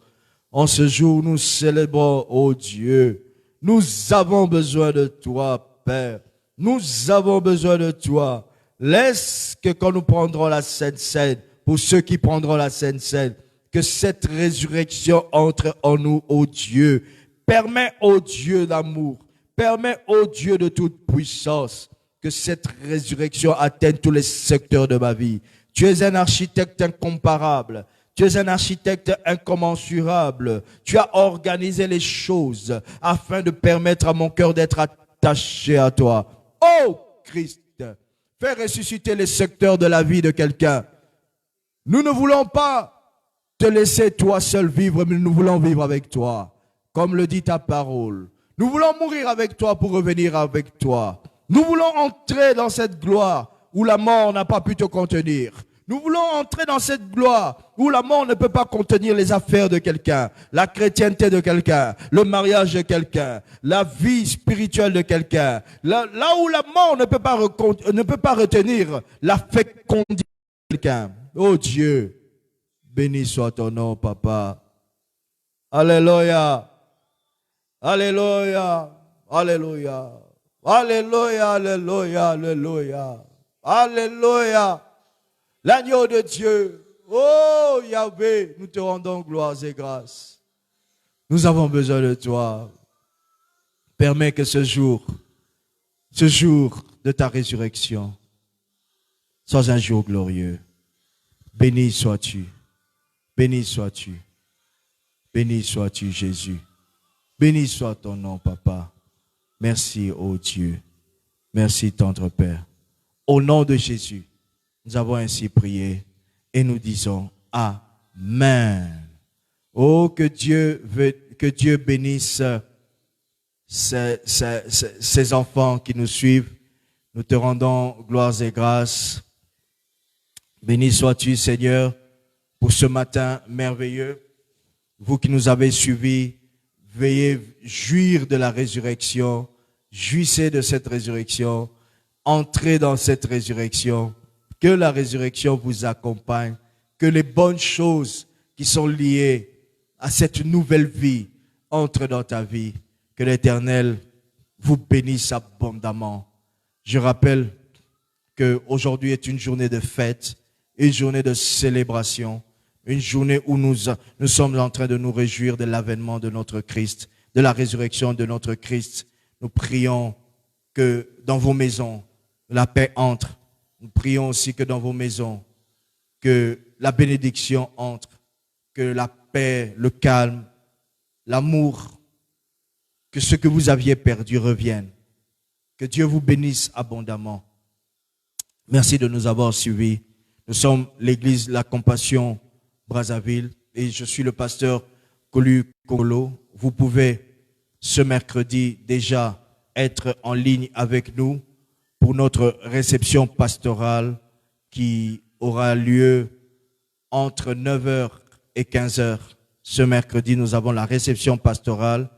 En ce jour, nous célébrons, ô Dieu. Nous avons besoin de toi, Père. Nous avons besoin de toi. Laisse que quand nous prendrons la Sainte Seine, pour ceux qui prendront la Sainte Seine, que cette résurrection entre en nous, ô Dieu. Permets, ô Dieu d'amour, permets, ô Dieu de toute puissance, que cette résurrection atteigne tous les secteurs de ma vie. Tu es un architecte incomparable. Tu es un architecte incommensurable. Tu as organisé les choses afin de permettre à mon cœur d'être attaché à toi. Oh Christ, fais ressusciter les secteurs de la vie de quelqu'un. Nous ne voulons pas te laisser toi seul vivre, mais nous voulons vivre avec toi. Comme le dit ta parole. Nous voulons mourir avec toi pour revenir avec toi. Nous voulons entrer dans cette gloire où la mort n'a pas pu te contenir. Nous voulons entrer dans cette gloire où la mort ne peut pas contenir les affaires de quelqu'un, la chrétienté de quelqu'un, le mariage de quelqu'un, la vie spirituelle de quelqu'un. Là où la mort ne peut pas retenir la fécondité de quelqu'un. Oh Dieu, béni soit ton nom, Papa. Alléluia. Alléluia. Alléluia. Alléluia, alléluia, alléluia. Alléluia. L'agneau de Dieu. Oh Yahvé, nous te rendons gloire et grâce. Nous avons besoin de toi. Permets que ce jour de ta résurrection, soit un jour glorieux. Béni sois-tu. Béni sois-tu. Béni sois-tu, Jésus. Béni soit ton nom, Papa. Merci, ô Dieu. Merci, tendre Père. Au nom de Jésus, nous avons ainsi prié et nous disons Amen. Oh, que Dieu bénisse ces enfants qui nous suivent. Nous te rendons gloire et grâce. Béni sois-tu, Seigneur, pour ce matin merveilleux. Vous qui nous avez suivis, veuillez jouir de la résurrection. Jouissez de cette résurrection. Entrez dans cette résurrection. Que la résurrection vous accompagne. Que les bonnes choses qui sont liées à cette nouvelle vie entrent dans ta vie. Que l'Éternel vous bénisse abondamment. Je rappelle qu'aujourd'hui est une journée de fête, une journée de célébration, une journée où nous sommes en train de nous réjouir de l'avènement de notre Christ, de la résurrection de notre Christ. Nous prions que dans vos maisons, la paix entre. Nous prions aussi que dans vos maisons, que la bénédiction entre, que la paix, le calme, l'amour, que ce que vous aviez perdu revienne. Que Dieu vous bénisse abondamment. Merci de nous avoir suivis. Nous sommes l'église La Compassion Brazzaville et je suis le pasteur Kolu Kolo. Vous pouvez ce mercredi déjà être en ligne avec nous pour notre réception pastorale qui aura lieu entre 9h et 15h. Ce mercredi, nous avons la réception pastorale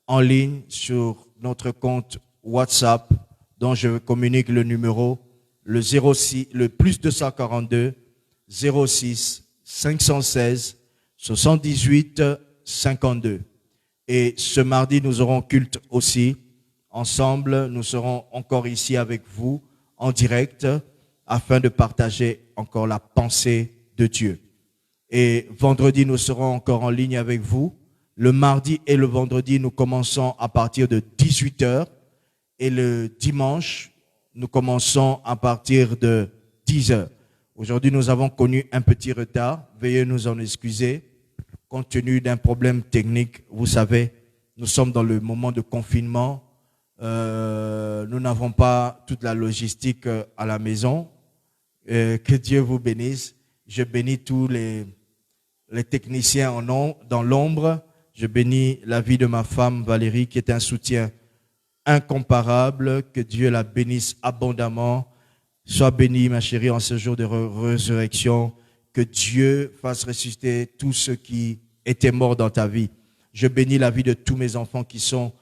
en ligne sur notre compte WhatsApp dont je communique le numéro, le plus 242 06 516 78 52. Et ce mardi, nous aurons culte aussi. Ensemble, nous serons encore ici avec vous en direct afin de partager encore la pensée de Dieu. Et vendredi, nous serons encore en ligne avec vous. Le mardi et le vendredi, nous commençons à partir de 18h. Et le dimanche, nous commençons à partir de 10h. Aujourd'hui, nous avons connu un petit retard. Veuillez nous en excuser. Compte tenu d'un problème technique, vous savez, nous sommes dans le moment de confinement. Nous n'avons pas toute la logistique à la maison. Que Dieu vous bénisse. Je bénis tous les techniciens dans l'ombre. Je bénis la vie de ma femme Valérie qui est un soutien incomparable. Que Dieu la bénisse abondamment. Sois bénie ma chérie en ce jour de résurrection. Que Dieu fasse ressusciter tous ceux qui étaient morts dans ta vie. Je bénis la vie de tous mes enfants qui sont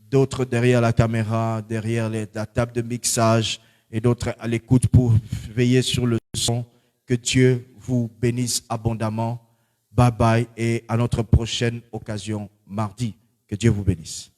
d'autres derrière la caméra, derrière la table de mixage et d'autres à l'écoute pour veiller sur le son. Que Dieu vous bénisse abondamment. Bye bye et à notre prochaine occasion mardi. Que Dieu vous bénisse.